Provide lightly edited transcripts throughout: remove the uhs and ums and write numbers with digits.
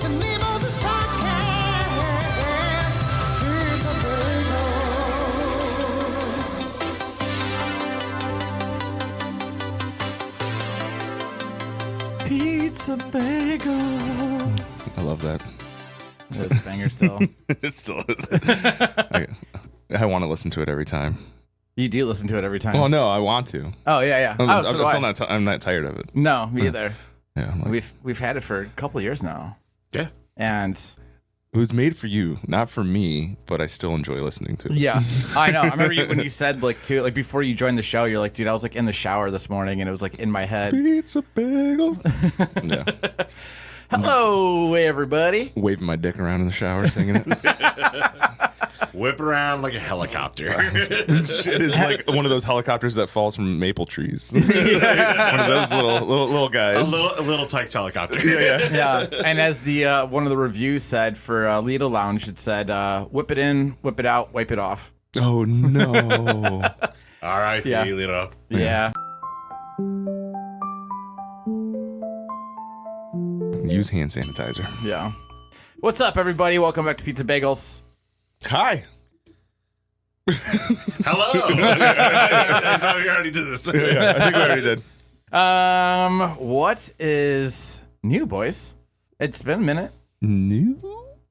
What's the name of this podcast? Pizza Bagels. I love that. It's a banger still. It still is. I want to listen to it every time. You do listen to it every time. Well, no, I want to. Oh yeah. I'm not tired of it. No, me either. Yeah, We've had it for a couple of years now. Yeah. And it was made for you, not for me, but I still enjoy listening to it. yeah, I know. I remember when you said before you joined the show, you're like, dude, I was like in the shower this morning and it was like in my head. Pizza bagel. Yeah. Hello, everybody. Waving my dick around in the shower, singing it. Whip around like a helicopter. It is like one of those helicopters that falls from maple trees. One of those little guys. a little Tykes helicopter. Yeah. And as the one of the reviews said for Lido Lounge, it said, whip it in, whip it out, wipe it off. Oh, no. All right, Yeah. Lido. Yeah. Use hand sanitizer. Yeah. What's up, everybody? Welcome back to Pizza Bagels. Hi. Hello. I thought we already did this. Yeah, I think we already did. What is new, boys? It's been a minute. New?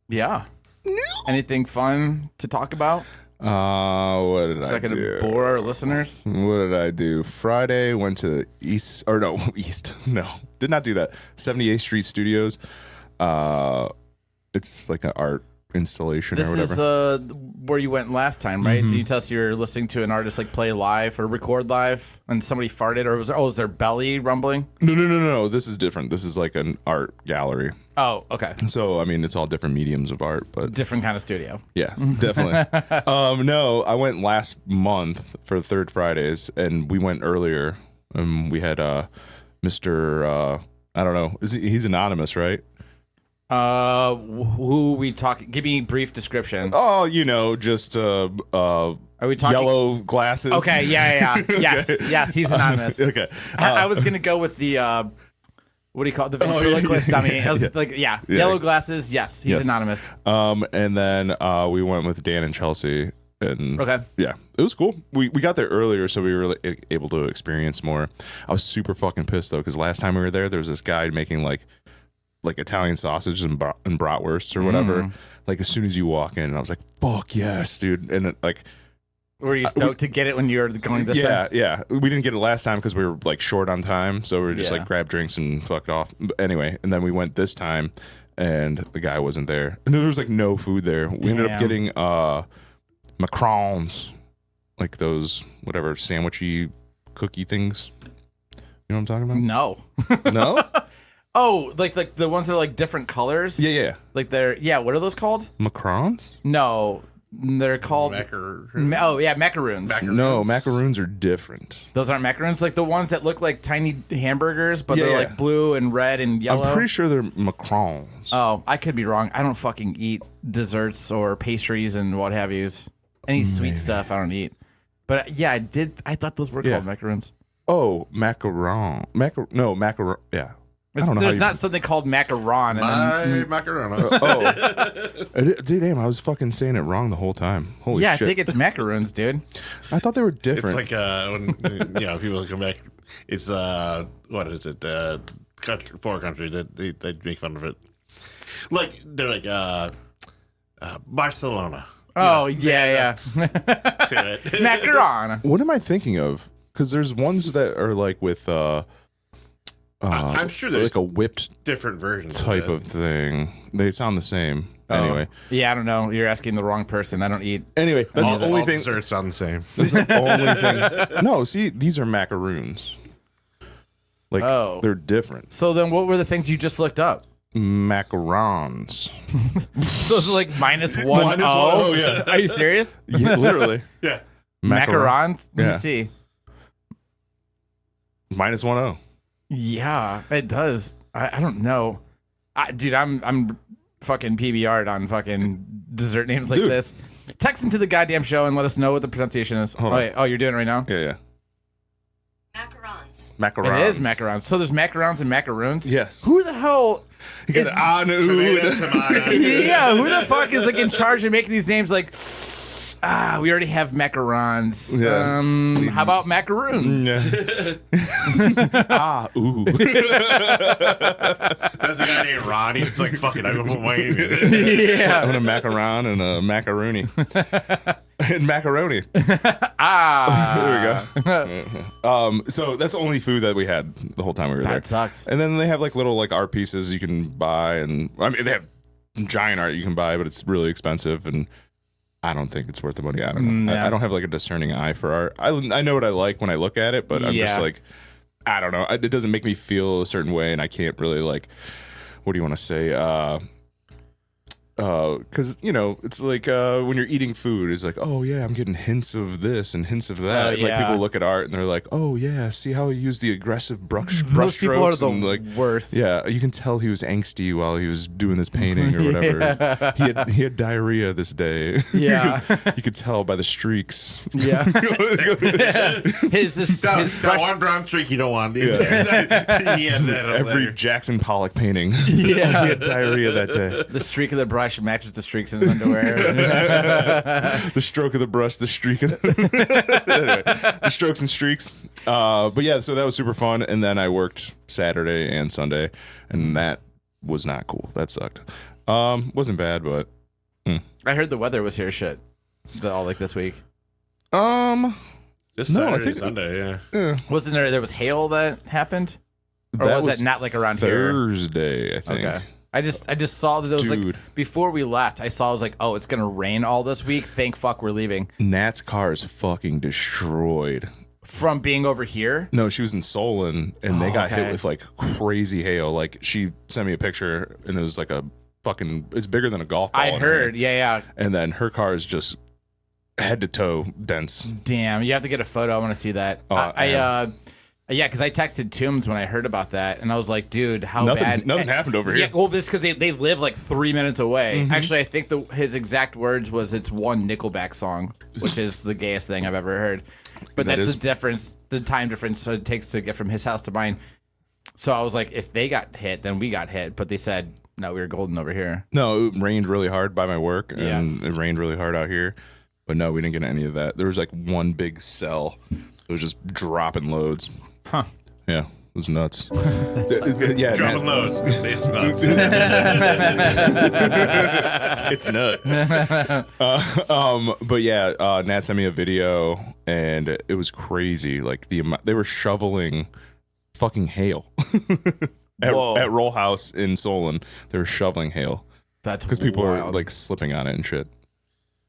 Yeah. New? Anything fun to talk about? What did I Second do? to bore our listeners. What did I do? Friday, went to East. No, did not do that. 78th Street Studios. It's like an art installation or This whatever. is where you went last time, right? Did you tell us you were listening to an artist like play live or record live and somebody farted, or was there belly rumbling? No. This is different. This is like an art gallery. Oh, okay. So, I mean, it's all different mediums of art, but Different kind of studio. yeah, definitely. No, I went last month for Third Fridays, and we went earlier. We had Mr. I don't know. He's anonymous, right? Who we talking? Give me a brief description. Oh, just Are we talking yellow glasses. Okay, yeah. Yes, he's anonymous. Okay. I was gonna go with the what do you call it? The ventriloquist dummy. I was like, yellow glasses. Yes, he's anonymous. And then we went with Dan and Chelsea, and Okay. yeah, it was cool. We got there earlier, so we were able to experience more. I was super fucking pissed though, because last time we were there was this guy making like Italian sausage and bratwursts or whatever. Like as soon as you walk in, I was like, "Fuck yes, dude!" And Were you stoked to get it when you were going this time? Yeah. We didn't get it last time because we were like short on time, so we were just like grab drinks and fucked off. But anyway, and then we went this time, and the guy wasn't there, and there was like no food there. We ended up getting Macarons, like those whatever sandwichy cookie things. You know what I'm talking No. about? No. Oh, like the ones that are like different colors? Yeah. Like what are those called? Macarons? No. They're called Macaroons. No, Macaroons are different. Those aren't macarons, like the ones that look like tiny hamburgers, but they're like blue and red and yellow. I'm pretty sure they're Macarons. Oh, I could be wrong. I don't fucking eat desserts or pastries and what have yous. Any sweet stuff I don't eat. But yeah, I did. I thought those were called macarons. Oh, macaron. Macaron. Yeah. There's not something called macaron. And Macarons. Dude, damn, I was fucking saying it wrong the whole time. Holy shit. I think it's macaroons, dude. I thought they were different. It's like when people come back. It's what is it? Foreign country that they make fun of it. Like they're like Barcelona. Oh yeah. Macaron. What am I thinking of? Because there's ones that are like with I'm sure there's like a whipped different versions type of thing. They sound the same. Anyway. Yeah, I don't know. You're asking the wrong person. I don't eat. Anyway, that's the only thing. Desserts sound the same. That's the only thing. No, see, these are macaroons. Like they're different. So then, what were the things you just looked up? Macarons. So it's like -1. Oh yeah. Are you serious? Yeah, literally. Yeah. Macarons. Let me Yeah. see. -10. Yeah, it does. I don't know. Dude, I'm fucking PBR'd on fucking dessert names like this. Text into the goddamn show and let us know what the pronunciation is. Oh, you're doing it right now? Yeah. Macarons. Macarons. It is macarons. So there's macarons and macaroons. Yes. Who the hell? You got Tomato, tomato. Yeah. Who the fuck is like in charge of making these names? Like, we already have macarons. Yeah. How about macaroons? Ooh. That's a guy named Ron. He's like, fuck it, I'm gonna put my name in it. Yeah. I want a macaron and a macaroni. And macaroni. There we go. So that's the only food that we had the whole time we were there. That sucks. And then they have like little like art pieces you can buy, and I mean they have giant art you can buy, but it's really expensive, and I don't think it's worth the money. I don't know. Yeah. I don't have like a discerning eye for art. I know what I like when I look at it, but I'm just like, I don't know. It doesn't make me feel a certain way, and I can't really like. What do you want to say? Because you know it's like when you're eating food, it's like, oh yeah, I'm getting hints of this and hints of that. Like people look at art and they're like, oh yeah, see how he used the aggressive brush Those people are strokes the and like worst. yeah, you can tell he was angsty while he was doing this painting or whatever. He had diarrhea this day. Yeah. you could tell by the streaks. Yeah. his That one brown streak you don't want. He has that up Every there. Jackson Pollock painting. Yeah. He had diarrhea that day. The streak of the brush matches the streaks in his underwear. The stroke of the brush, the streak of anyway, the strokes and streaks. But yeah, so that was super fun. And then I worked Saturday and Sunday, and that was not cool. That sucked. Wasn't bad, but I heard the weather was here shit. All like this week. Just No, I Saturday, think- Sunday, yeah. Wasn't there was hail that happened? Or that was it not like around here? Thursday, I think. Okay. I just saw that there was Dude. like before we left, I saw I was like, oh, it's gonna rain all this week. Thank fuck we're leaving. Nat's car is fucking destroyed. From being over here. No, she was in Solon, and they got okay. hit with like crazy hail. Like she sent me a picture, and it was like a fucking. It's bigger than a golf ball. I in heard, her. yeah. And then her car is just head to toe dense. Damn, you have to get a photo. I want to see that. Yeah, because I texted Toombs when I heard about that, and I was like, dude, how bad? Nothing happened over Yeah, here. well, it's because they live like 3 minutes away. Actually, I think his exact words was, "It's one Nickelback song," which is the gayest thing I've ever heard. But That that's is- the difference, the time difference it takes to get from his house to mine. So I was like, if they got hit, then we got hit. But they said, no, we were golden over here. No, it rained really hard by my work, and it rained really hard out here. But no, we didn't get any of that. There was like one big cell. It was just dropping loads. Huh. Yeah, it was nuts. Yeah, Dropping Nat- loads. It's nuts. it's nut. But yeah, Nat sent me a video, and it was crazy. Like the amount they were shoveling fucking hail Whoa. at Roll House in Solon. They were shoveling hail That's because people were wild. like slipping on it and shit.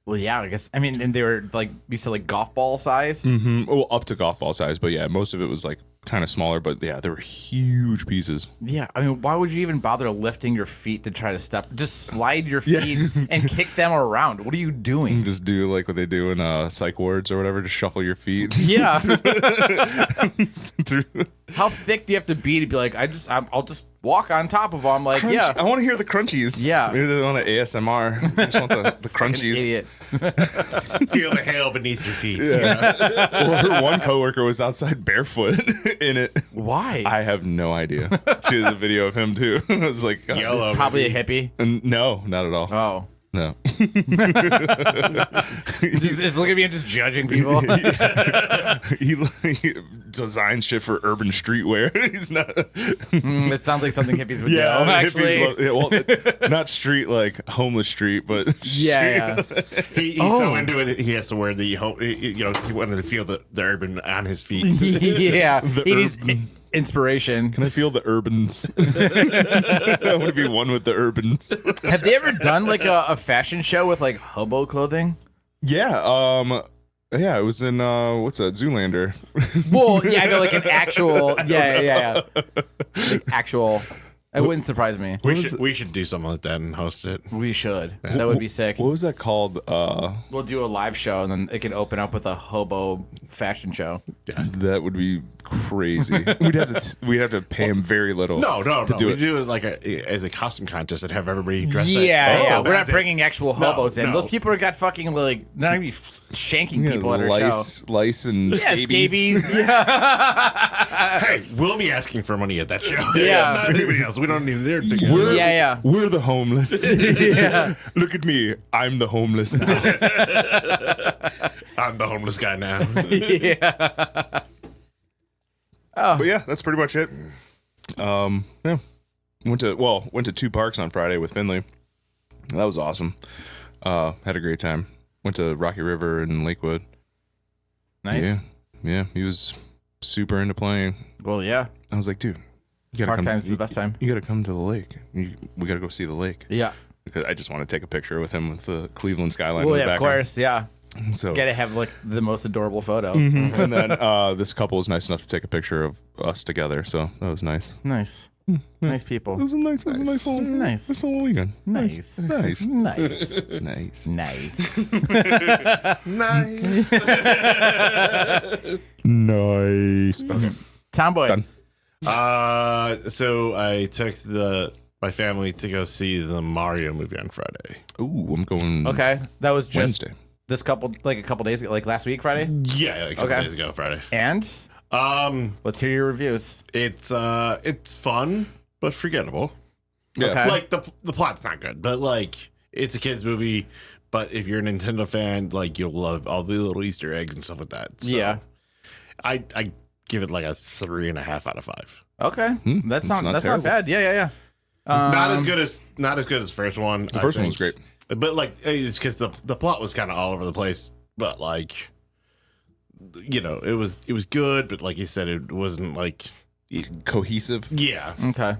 Well, yeah, I guess. I mean, and they were like, you said like golf ball size. Well, up to golf ball size, but yeah, most of it was like kind of smaller. But yeah, they were huge pieces. Yeah, I mean, why would you even bother lifting your feet to try to step? Just slide your feet and kick them around. What are you doing? Just do like what they do in psych wards or whatever. Just shuffle your feet. Yeah. through. How thick do you have to be to be like, I'll just walk on top of them? Like, Crunch. yeah. I want to hear the crunchies. Yeah. Maybe they want an ASMR. I just want the crunchies. Idiot. Feel the hail beneath your feet. Or one coworker was outside barefoot in it. Why? I have no idea. She has a video of him too. I was like, God, Yellow. Probably a hippie. no, not at all. Oh. No. Just look at me and just judging people. he designs shit for urban streetwear. He's not. It sounds like something hippies would do, Yeah, actually. hippies well, not street like homeless street, but Yeah. He's so into it, he has to wear the, he wanted to feel the urban on his feet. Yeah. He needs inspiration. Can I feel the urbans? I want to be one with the urbans. Have they ever done like a fashion show with like hobo clothing? Yeah. Yeah, it was in what's that, Zoolander. Well, yeah, I know like an actual, yeah. Like actual. It wouldn't surprise me. We should do something like that and host it. We should. That would be sick. What was that called? We'll do a live show, and then it can open up with a hobo fashion show. That would be crazy. we'd have to pay him very little. No. do We it. do it like as a costume contest and have everybody dress Yeah. up. We're not bringing actual hobos in. no. Those people are got fucking like they're not gonna be shanking people at our show. lice, and Yeah, scabies. scabies. Yeah. Hey, we'll be asking for money at that show. Yeah. Not anybody else. We don't need their ticket. Yeah. We're the homeless. Yeah. Look at me. I'm the homeless now. I'm the homeless guy now. Yeah. But yeah, that's pretty much it. Yeah. Went to 2 parks on Friday with Finley. That was awesome. Had a great time. Went to Rocky River and Lakewood. Nice. Yeah. He was super into playing. Well, yeah. I was like, dude, you gotta Park come. time's the best time. You gotta come to the lake. We gotta go see the lake. Yeah. Because I just want to take a picture with him with the Cleveland skyline. Well, in the yeah, of background. course. Yeah. So Gotta have like the most adorable photo. and then this couple was nice enough to take a picture of us together. So that was nice. Nice. Nice people. It was a nice little Nice. little weekend. Nice. Nice. Nice. Nice. Nice. Nice. Nice. Okay. Tomboy. Done. So I took my family to go see the Mario movie on Friday. Ooh, I'm going Okay. That was just Wednesday. a couple days ago, like last week, Friday. Yeah, like a couple Okay. days ago, Friday. And let's hear your reviews. It's fun but forgettable. Yeah. Okay. Like the plot's not good, but like it's a kids movie. But if you're a Nintendo fan, like you'll love all the little Easter eggs and stuff like that. So Yeah. I give it like a 3.5 out of 5. Okay. That's not terrible. bad. Yeah. Not as good as first one. The first one was great. But like it's because the plot was kind of all over the place. But like, you know, it was good. But like you said, it wasn't like Cohesive. yeah. Okay.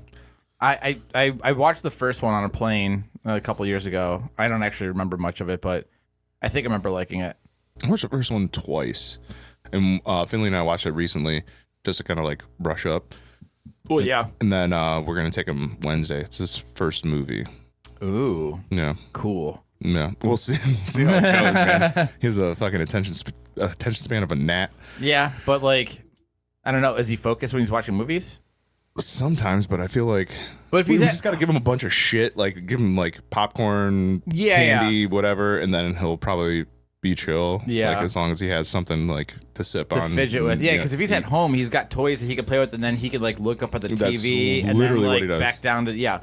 I watched the first one on a plane a couple years ago. I don't actually remember much of it, but I think I remember liking it. I watched the first one twice. And Finley and I watched it recently just to kind of like brush up. Well, yeah. And then we're going to take him Wednesday. It's his first movie. Ooh, Yeah. cool. Yeah. We'll see how it goes, man. He has a fucking attention span of a gnat. Yeah, but like, I don't know. Is he focused when he's watching movies? Sometimes, but I feel like But if we he's just got to give him a bunch of shit. Like, give him like popcorn, Yeah, candy, whatever. And then he'll probably be chill. Yeah. Like, as long as he has something like to sip to on. fidget with. Yeah, because if he's at home, he's got toys that he can play with, and then he can like look up at the That's TV and then literally what like he does. back down to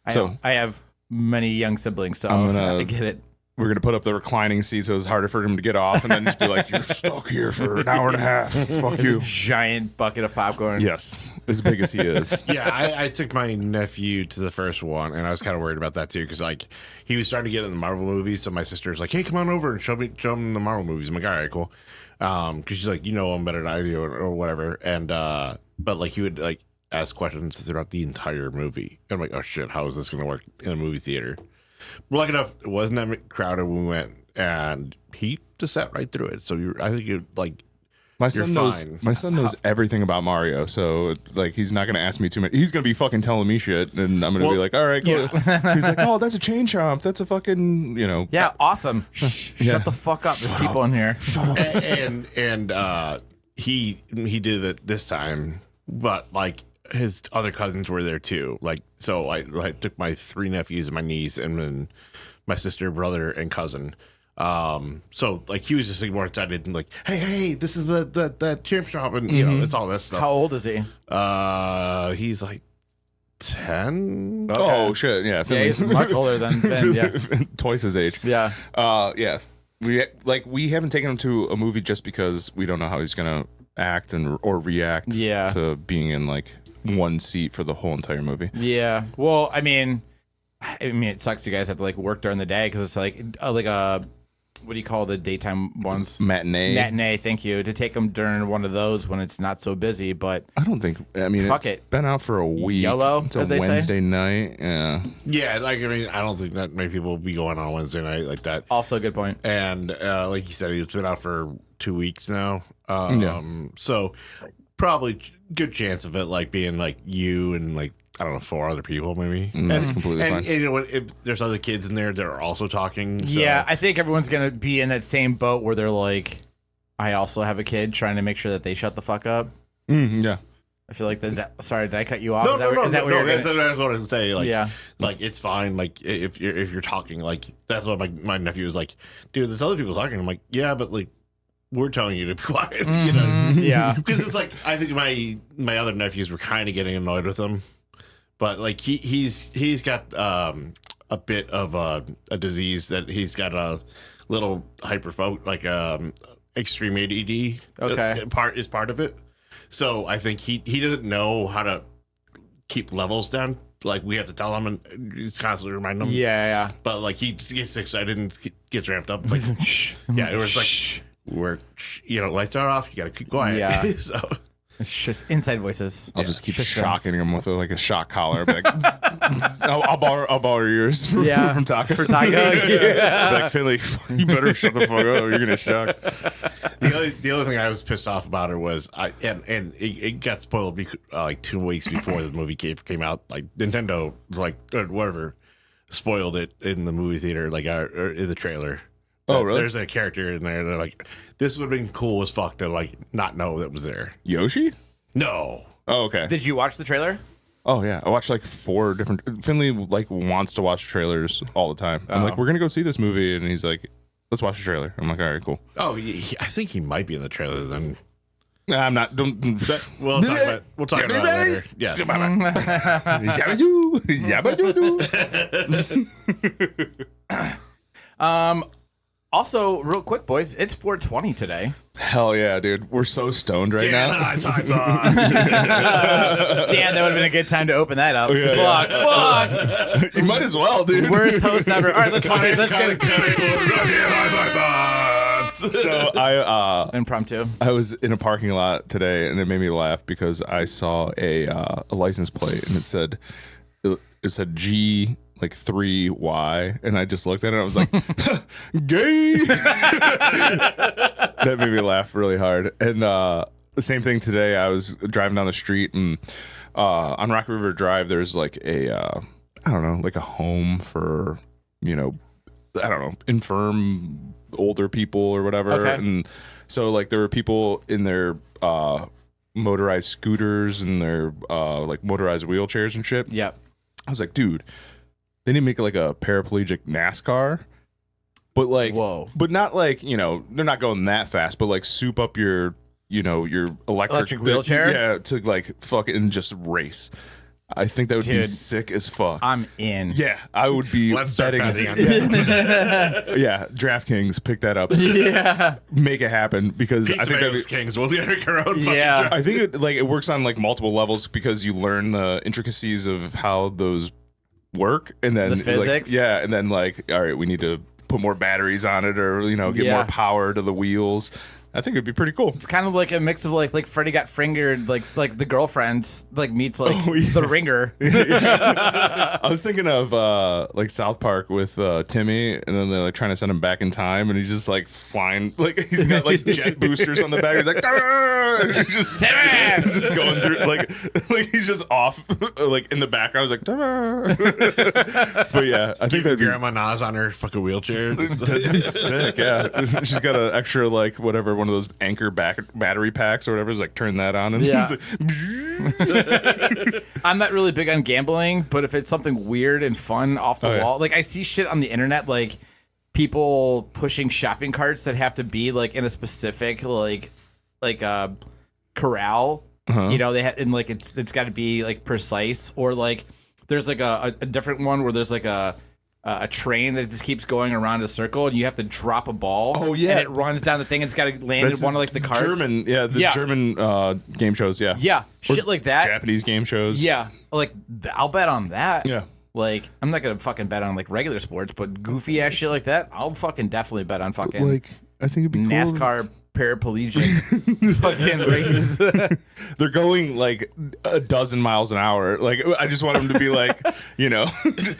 So- I have many young siblings, so I'm gonna- I get it. We're going to put up the reclining seat so it's harder for him to get off and then just be like, you're stuck here for an hour and a half. Fuck you. Giant bucket of popcorn. Yes. As big as he is. Yeah, I took my nephew to the first one, and I was kind of worried about that too, because like he was starting to get in the Marvel movies. So my sister was like, "Hey, come on over and show him the Marvel movies." I'm like, "All right, cool," because she's like, "You know him better than I do," or whatever. And but like he would like ask questions throughout the entire movie. And I'm like, "Oh shit, how is this going to work in a movie theater?" But lucky enough, it wasn't that crowded when we went, and he just sat right through it. So I think you like. My son knows. fine. My son knows everything about Mario, so like he's not gonna ask me too much. He's gonna be fucking telling me shit, and I'm gonna be like, "All right, cool." He's like, "Oh, that's a chain chomp. That's a fucking Yeah, awesome. Shh, shut the fuck up. There's people in here. and he did it this time, but like his other cousins were there too. Like, so I took my 3 nephews and my niece, and then my sister, brother, and cousin. So like he was just like more excited and like, hey, this is the champ shop, and you know, it's all this stuff. How old is he? He's like 10. Oh shit! Yeah, Yeah, Finley's he's much older than Ben. Yeah. twice his age. Yeah. Yeah. We haven't taken him to a movie just because we don't know how he's gonna act or react. Yeah. To being in like one seat for the whole entire movie. Yeah. Well, I mean, it sucks you guys have to like work during the day because it's like a what do you call the daytime ones? Matinee. Thank you. To take them during one of those when it's not so busy, but I don't think. I mean, Fuck it's it. been out for a week. YOLO, It's a as they say. Wednesday night. Yeah. Yeah, like I mean, I don't think that many people will be going on Wednesday night like that. also a good point. And like you said, it's been out for 2 weeks now. Yeah. So probably good chance of it like being like you and like I don't know, 4 other people maybe. That's completely And fine. you know what? If there's other kids in there that are also talking. So. Yeah, I think everyone's gonna be in that same boat where they're like, I also have a kid, trying to make sure that they shut the fuck up. Yeah. I feel like sorry, did I cut you off? No, Is that what you're that's gonna- what I was say. Like, Yeah. like it's fine. Like if you're talking, like that's what my nephew was like, dude. There's other people talking. I'm like, yeah, but like we're telling you to be quiet. You know, Mhm, yeah. because it's like I think my other nephews were kind of getting annoyed with him, but like he's got a bit of a disease that he's got a little like extreme ADD. Okay. Part of it. So I think he doesn't know how to keep levels down. Like we have to tell him and just constantly remind him. Yeah, But like he just gets excited and gets ramped up. It's yeah. like Shh. yeah, it was like Shh. lights are off. You gotta keep quiet. Yeah. So It's just inside voices. I'll just keep Shush them. shocking him with like a shock collar. Be like, I'll borrow yours from, Yeah. from Taco. For Taco, yeah. Like Finley, you better shut the fuck up. Or you're gonna shock. the other thing I was pissed off about it was it got spoiled like 2 weeks before the movie came out. Like Nintendo like or whatever spoiled it in the movie theater, like or in the trailer. Oh, really? There's a character in there. They're like, this would have been cool as fuck to like not know that was there. Yoshi? No. Oh, okay. Did you watch the trailer? Oh yeah, I watched like 4 different. Finley like wants to watch trailers all the time. I'm like, we're gonna go see this movie, and he's like, let's watch the trailer. I'm like, all right, cool. Oh, I think he might be in the trailer then. Nah, I'm not. Don't. We'll talk about it later. Yeah. Yabba-doo, yabba-doo-doo. Also, real quick, boys, it's 420 today. Hell yeah, dude. We're so stoned right now. Damn, that would have been a good time to open that up. Yeah, Fuck. You might as well, dude. Worst host ever. All right, let's get So I impromptu. I was in a parking lot today, and it made me laugh because I saw a license plate, and it said G like 3Y, and I just looked at it and I was like, gay. That made me laugh really hard. And the same thing today, I was driving down the street, and on Rock River Drive there's like a I don't know, like a home for, you know, I don't know, infirm older people or whatever. Okay. And so like there were people in their motorized scooters and their like motorized wheelchairs and shit. Yep. I was like, dude, they need to make it like a paraplegic NASCAR, but like, Whoa. but not like, you know, they're not going that fast, but like soup up your, you know, your electric wheelchair? yeah, to like fucking just race. I think that would be Dude. sick as fuck. I'm in. Yeah, I would be Let's start betting. betting on that. Yeah, DraftKings, pick that up, Yeah. make it happen because Pizza I think that'd Bagels be, Kings will get our own fucking Yeah. I think it works on like multiple levels because you learn the intricacies of how those work, and then The like, physics? yeah, and then like, all right, we need to put more batteries on it, or you know, get Yeah. more power to the wheels. I think it'd be pretty cool. It's kind of like a mix of like Freddy Got Fingered, like the girlfriends like meets like the Ringer. I was thinking of like South Park with Timmy, and then they're like trying to send him back in time, and he's just like flying, like he's got like jet boosters on the back. He's like, "Tarr!" And he's just, Timmy! just going through like he's just off like in the background. I was like, "Tarr!" But yeah, I think that'd be, Grandma Nas on her fucking wheelchair. that'd be sick. Yeah, she's got an extra like whatever, one of those anchor battery packs or whatever. Is like turn that on, and Yeah. he's like, I'm not really big on gambling, but if it's something weird and fun off the Oh, yeah. wall, like I see shit on the internet, like people pushing shopping carts that have to be like in a specific like corral. Uh-huh. You know, they and like it's got to be like precise, or like there's like a different one where there's like a train that just keeps going around a circle, and you have to drop a ball. Oh, yeah. and it runs down the thing. And it's got to land That's in one of like the carts. German, yeah, the Yeah. German game shows, yeah. Yeah, Or shit like that. Japanese game shows. Yeah, like I'll bet on that. Yeah. Like I'm not gonna fucking bet on like regular sports, but goofy ass shit like that, I'll fucking definitely bet on fucking Like, I think it'd be cool. NASCAR paraplegic fucking races. They're going like a dozen miles an hour. Like, I just want them to be like, you know,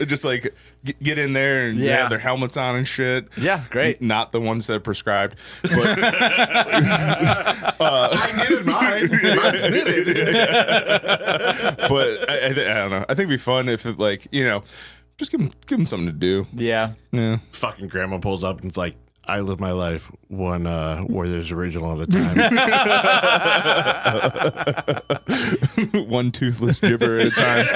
just like get in there and Yeah. have their helmets on and shit. Yeah, great. Not the ones that are prescribed, but I knitted mine. Mine's knitted. but I don't know. I think it'd be fun if it, like, you know, just give them something to do. Yeah. Yeah. Fucking grandma pulls up and it's like, I live my life one Warriors original at a time. One toothless gibber at a time.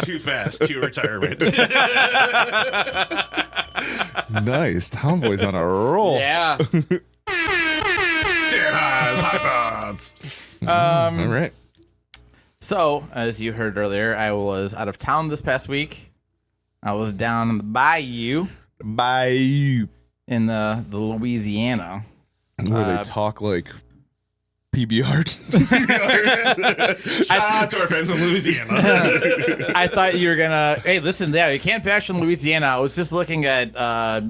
Too fast, too retirement. Nice. Tomboy's on a roll. Yeah. All right. So, as you heard earlier, I was out of town this past week. I was down in the bayou Bye. in the Louisiana. Where they talk like PBRs. Shout out to our friends in Louisiana. I thought you were gonna. Hey, listen, yeah, you can't bash in Louisiana. I was just looking at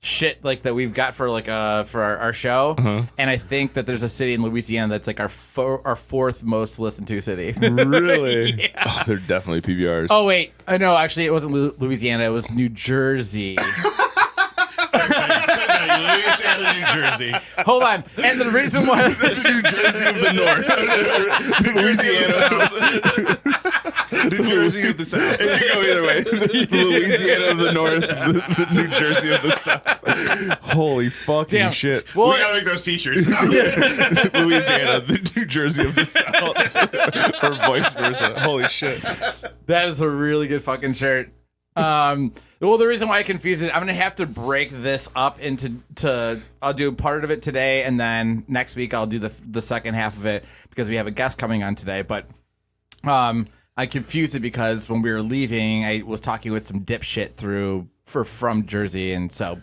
shit like that we've got for like for our show, and I think that there's a city in Louisiana that's like our fourth most listened to city. Really? Yeah. Oh, they're definitely PBRs. Oh wait, no, actually, it wasn't Louisiana. It was New Jersey. Louisiana, New Jersey. Hold on, and the reason why New Jersey of the North. Louisiana. New Jersey of the South. It could go either way. Louisiana of the North, the New Jersey of the South. Holy fucking Damn. shit. Well, We gotta make those t-shirts. Louisiana, the New Jersey of the South. Or vice versa. Holy shit. that is a really good fucking shirt. Well, the reason why I confuse it, I'm gonna have to break this up into. I'll do part of it today, and then next week I'll do the second half of it because we have a guest coming on today. But I confused it because when we were leaving, I was talking with some dipshit from Jersey, and so,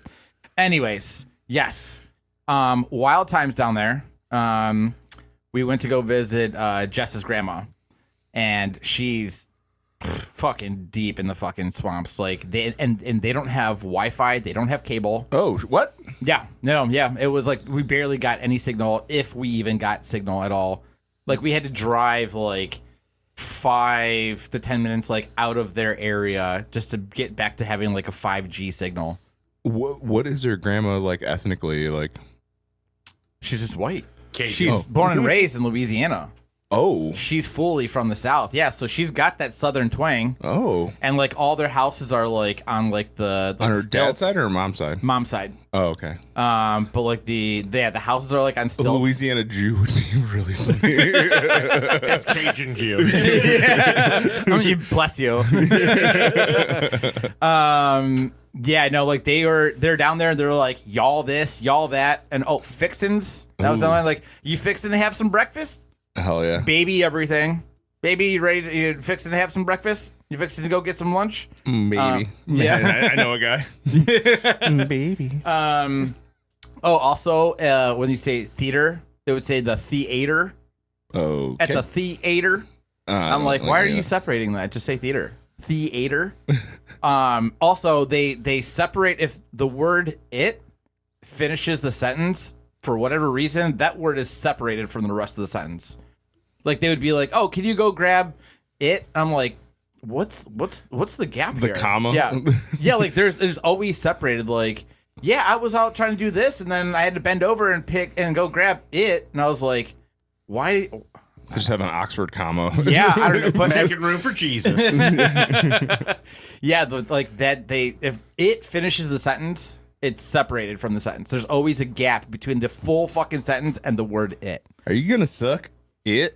anyways, yes, wild times down there. We went to go visit Jess's grandma, and she's fucking deep in the fucking swamps. Like they don't have Wi-Fi, they don't have cable. Oh, what? Yeah, no, yeah. It was like we barely got any signal, if we even got signal at all. Like we had to drive like 5 to 10 minutes like out of their area just to get back to having like a 5G signal. What is her grandma like ethnically? Like, She's just white. Cajun. She's born and raised in Louisiana. oh, She's fully from the South. Yeah, so she's got that Southern twang. oh. And like all their houses are like on like the On her dad's stilts. side or her mom's side? Mom's side. Oh, okay. But like the houses are like on A stilts. Louisiana Jew would be really funny. It's Cajun Jew. I mean, bless you. Yeah, no, like they're down there and they're like, y'all this, y'all that, and fixins. That was the line, like, you fixing to have some breakfast? Hell yeah. Baby, everything. Baby, you ready to you fixing to have some breakfast? You fixing to go get some lunch? Maybe. yeah. I know a guy. Baby. Also, when you say theater, they would say the theater. Okay. At the theater. I'm like, why are you separating that? Just say theater. Theater. Also, they separate if the word it finishes the sentence for whatever reason, that word is separated from the rest of the sentence. Like they would be like, "Oh, can you go grab it?" I'm like, "What's the gap The here?" comma? Yeah, yeah. Like there's always separated. Like, yeah, I was out trying to do this, and then I had to bend over and pick and go grab it, and I was like, "Why?" Just have an Oxford comma. Yeah, I don't know, but Making room for Jesus. yeah, like that. If it finishes the sentence, it's separated from the sentence. There's always a gap between the full fucking sentence and the word it. Are you gonna suck it?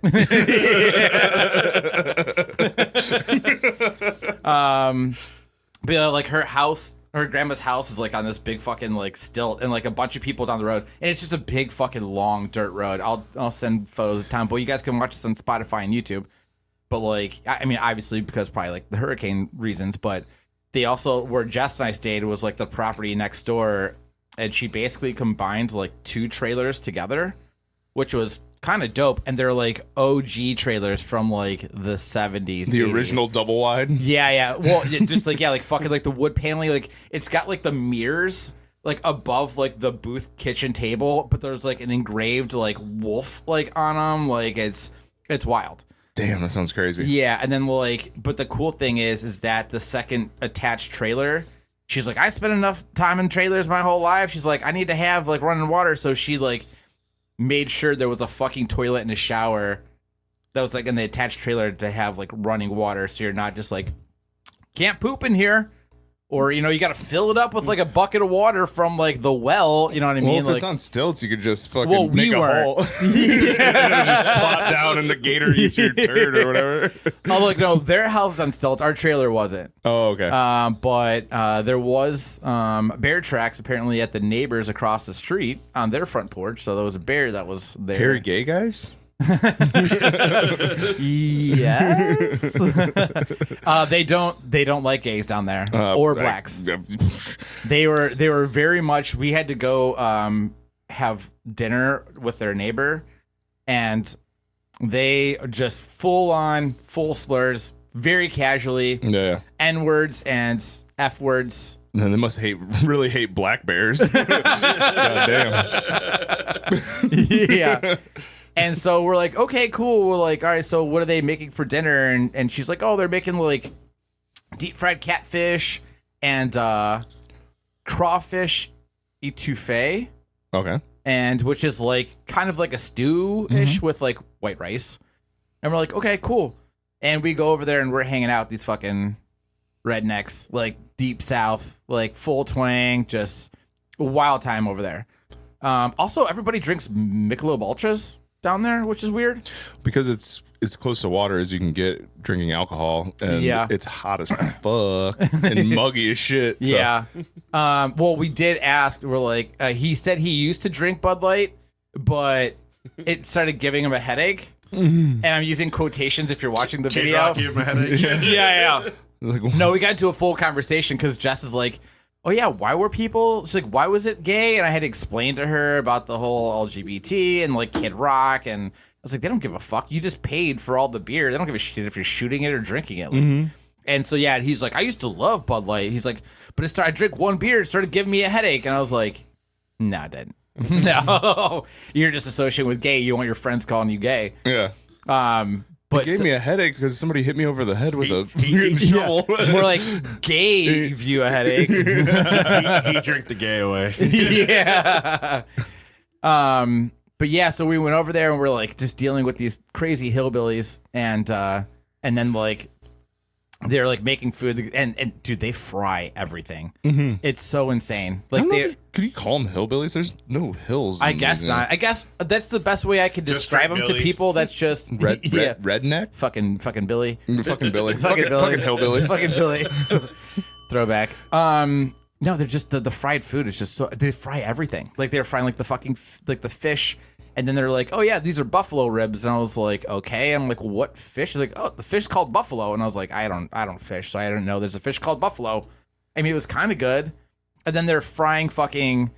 But like her house, her grandma's house is like on this big fucking like stilt, and like a bunch of people down the road, and it's just a big fucking long dirt road. I'll send photos of town, but you guys can watch this on Spotify and YouTube. But like, I mean, obviously because probably like the hurricane reasons, but they also, where Jess and I stayed was like the property next door, and she basically combined like 2 trailers together, which was kind of dope. And they're like OG trailers from like the 70s. The 80s. original double wide. Yeah. Well, just like, yeah, like fucking like the wood paneling. Like it's got like the mirrors like above like the booth kitchen table, but there's like an engraved like wolf like on them. Like it's wild. Damn, that sounds crazy. Yeah, and then like, but the cool thing is that the second attached trailer, she's like, I spent enough time in trailers my whole life. She's like, I need to have like running water. So she like made sure there was a fucking toilet and a shower that was like in the attached trailer to have like running water. So you're not just like, can't poop in here. Or, you know, you got to fill it up with like a bucket of water from like the well. You know what I mean? Well, if like, it's on stilts, you could just fucking Well, make we a weren't. hole. Just plop down and the gator eats your turd or whatever. oh, look, no, their house on stilts. Our trailer wasn't. Oh, okay. But there was bear tracks apparently at the neighbors across the street on their front porch. So there was a bear that was there. Hairy gay guys? Yes. They don't like gays down there or blacks. They were very much. We had to go have dinner with their neighbor, and they just full slurs, very casually, Yeah. N words and F words. And they must really hate black bears. God damn. Yeah. And so we're like, okay, cool. We're like, all right, so what are they making for dinner? And she's like, oh, they're making like deep fried catfish and crawfish etouffee, Okay. and which is like kind of like a stew-ish with like white rice. And we're like, okay, cool. And we go over there and we're hanging out with these fucking rednecks, like deep south, like full twang, just a wild time over there. Also, everybody drinks Michelob Ultras down there, which is weird. Because it's as close to water as you can get drinking alcohol. And Yeah. it's hot as fuck and muggy as shit. So. Yeah. Well, we did ask. We're like, he said he used to drink Bud Light, but it started giving him a headache. And I'm using quotations if you're watching the Kid video. Rock gave him a headache. Yeah. Like, No, we got into a full conversation because Jess is like, oh yeah, why were people? She's like, why was it gay? And I had to explain to her about the whole LGBT and like Kid Rock, and I was like, they don't give a fuck. You just paid for all the beer. They don't give a shit if you're shooting it or drinking it. Like, And so yeah, he's like, I used to love Bud Light. He's like, but I drank one beer, it started giving me a headache, and I was like, no, it didn't. No, you're just associating with gay. You want your friends calling you gay. yeah. But It gave me a headache because somebody hit me over the head with a he- shovel. more like gave you a headache. He drank the gay away. Yeah. But yeah, so we went over there and we're like just dealing with these crazy hillbillies, and then like they're like making food, and dude, they fry everything. It's so insane. Like Could you call them hillbillies? There's no hills. I in guess Louisiana. not. I guess that's the best way I could Just describe them straight to Billy. people. That's just Redneck? fucking Billy. Fucking Billy. Fucking Billy. Fucking hillbillies. Fucking Billy. Throwback. No, they're just the fried food is just so they fry everything. Like they're frying like the fucking like the fish, and then they're like, oh yeah, these are buffalo ribs, and I was like, okay. I'm like, what fish? They're like, oh, the fish called buffalo, and I was like, I don't fish, so I don't know. There's a fish called buffalo. I mean, it was kind of good, and then they're frying fucking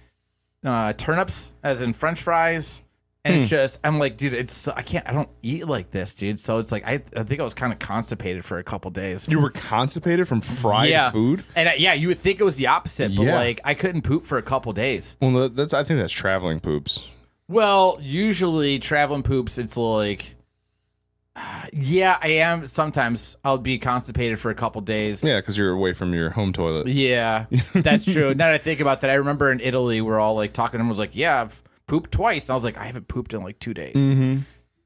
turnips as in French fries. And it's just, I'm like, dude, I don't eat like this, dude. So it's like, I think I was kind of constipated for a couple days. You were constipated from fried food? And you would think it was the opposite, but Yeah. like, I couldn't poop for a couple days. Well, I think that's traveling poops. Well, usually traveling poops, it's like, yeah, I am. Sometimes I'll be constipated for a couple days. Yeah, because you're away from your home toilet. Yeah, that's true. Now that I think about that, I remember in Italy, we're all like talking, and was like, yeah, I've pooped twice. And I was like, I haven't pooped in like 2 days.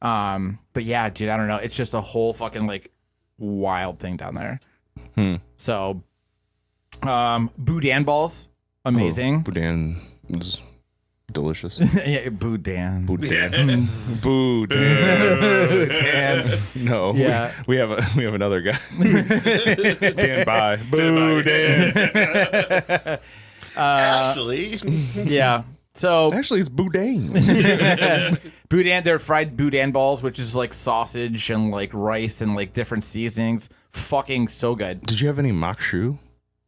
But yeah, dude, I don't know. It's just a whole fucking like wild thing down there. So, boudin balls, amazing. Boudin was delicious. Yeah, boudin. Boudin. Mm. Boudin. No. Yeah. We have another guy. Stand by. Boudin. Actually, Yeah. So Actually, it's boudin. boudin, they're fried boudin balls, which is like sausage and like rice and like different seasonings. Fucking so good. Did you have any makshu?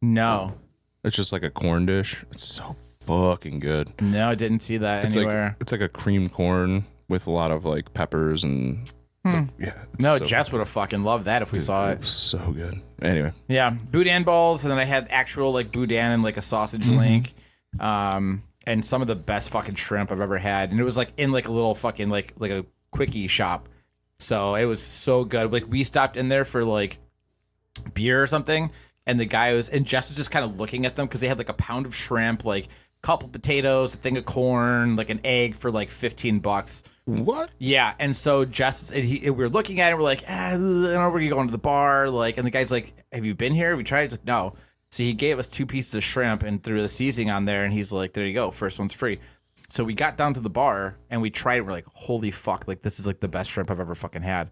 No, It's just like a corn dish. It's so fucking good. no, I didn't see that It's anywhere. it's like a cream corn with a lot of like peppers and yeah. It's No, so- Jess would have fucking loved that if we saw it. was so good. Anyway, Yeah, boudin balls, and then I had actual like boudin and like a sausage link, and some of the best fucking shrimp I've ever had. And it was like in like a little fucking like a quickie shop. So it was so good. Like we stopped in there for like beer or something, and the guy and Jess was just kind of looking at them because they had like a pound of shrimp, like a couple potatoes, a thing of corn, like an egg for like $15. What? Yeah, and so Jess and we were looking at it, we're like, I don't know, we're going to the bar, like, and the guy's like, have you been here? Have you tried? He's like, no. So he gave us 2 pieces of shrimp and threw the seasoning on there, and he's like, there you go, first one's free. So we got down to the bar and we tried it. We're like, holy fuck, like this is like the best shrimp I've ever fucking had.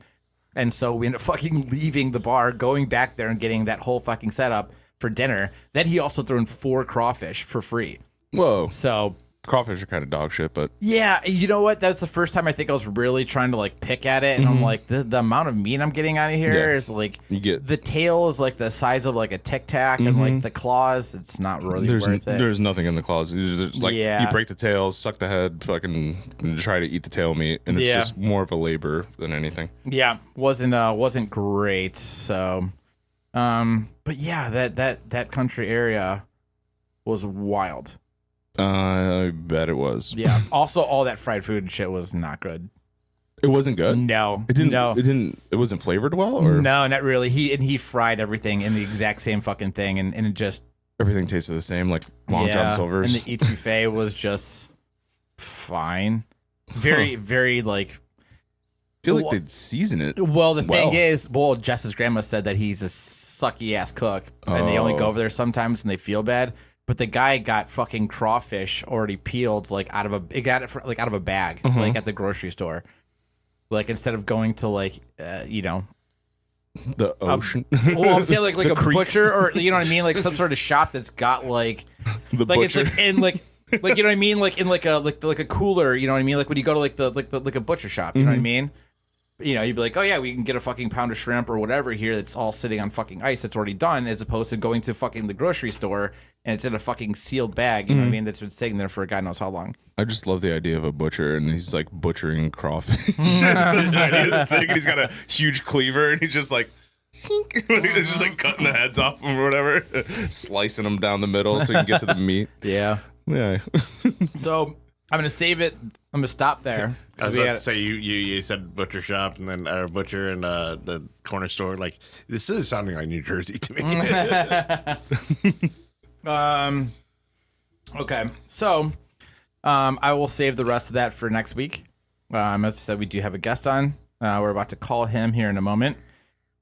And so we ended up fucking leaving the bar, going back there and getting that whole fucking setup for dinner. Then he also threw in 4 crawfish for free. Whoa. So Crawfish are kind of dog shit, but yeah, you know what? That's the first time I think I was really trying to like pick at it, and I'm like, the amount of meat I'm getting out of here is like, you get the tail is like the size of like a Tic Tac, and like the claws, it's not really worth it. there's nothing in the claws. It's like Yeah. you break the tail, suck the head, fucking try to eat the tail meat, and it's Yeah. just more of a labor than anything. Yeah, wasn't great. So, but yeah, that country area was wild. I bet it was. Yeah. Also, all that fried food and shit was not good. It wasn't good. No, It didn't. No, It wasn't flavored well, or no, not really. He fried everything in the exact same fucking thing, and it just everything tasted the same, like Long John Silver's. And the Eats Buffet was just fine. Very, very like. I feel like they'd season it. Well, the well. thing is, Jess's grandma said that he's a sucky ass cook, and they only go over there sometimes, and they feel bad. But the guy got fucking crawfish already peeled, like out of a bag, like at the grocery store. Like instead of going to like, The ocean. well, I'm saying like The a creeks. butcher, or you know what I mean, like some sort of shop that's got like The like butcher. it's like in like you know what I mean, like in like a cooler, you know what I mean, like when you go to like a butcher shop, you know what I mean. You know, you'd be like, oh yeah, we can get a fucking pound of shrimp or whatever here that's all sitting on fucking ice that's already done, as opposed to going to fucking the grocery store and it's in a fucking sealed bag, you know what I mean, that's been sitting there for God knows how long. I just love the idea of a butcher, and he's like butchering crawfish. It's the tiniest thing, and he's got a huge cleaver, and he's just like, sink. He's just like cutting the heads off them or whatever, slicing them down the middle so you can get to the meat. Yeah. Yeah. So I'm gonna save it. I'm gonna stop there. I was about to say you said butcher shop and then butcher and the corner store. Like this is sounding like New Jersey to me. Okay. So I will save the rest of that for next week. As I said, we do have a guest on. We're about to call him here in a moment.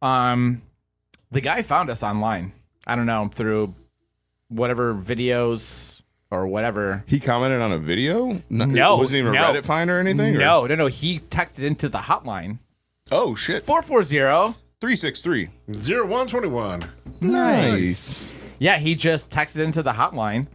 The guy found us online. I don't know, through whatever videos or whatever. He commented on a video? No, It wasn't even a no. Reddit find or anything? Or? No. He texted into the hotline. Oh, shit. 440. 363. 0121. Nice. Yeah, he just texted into the hotline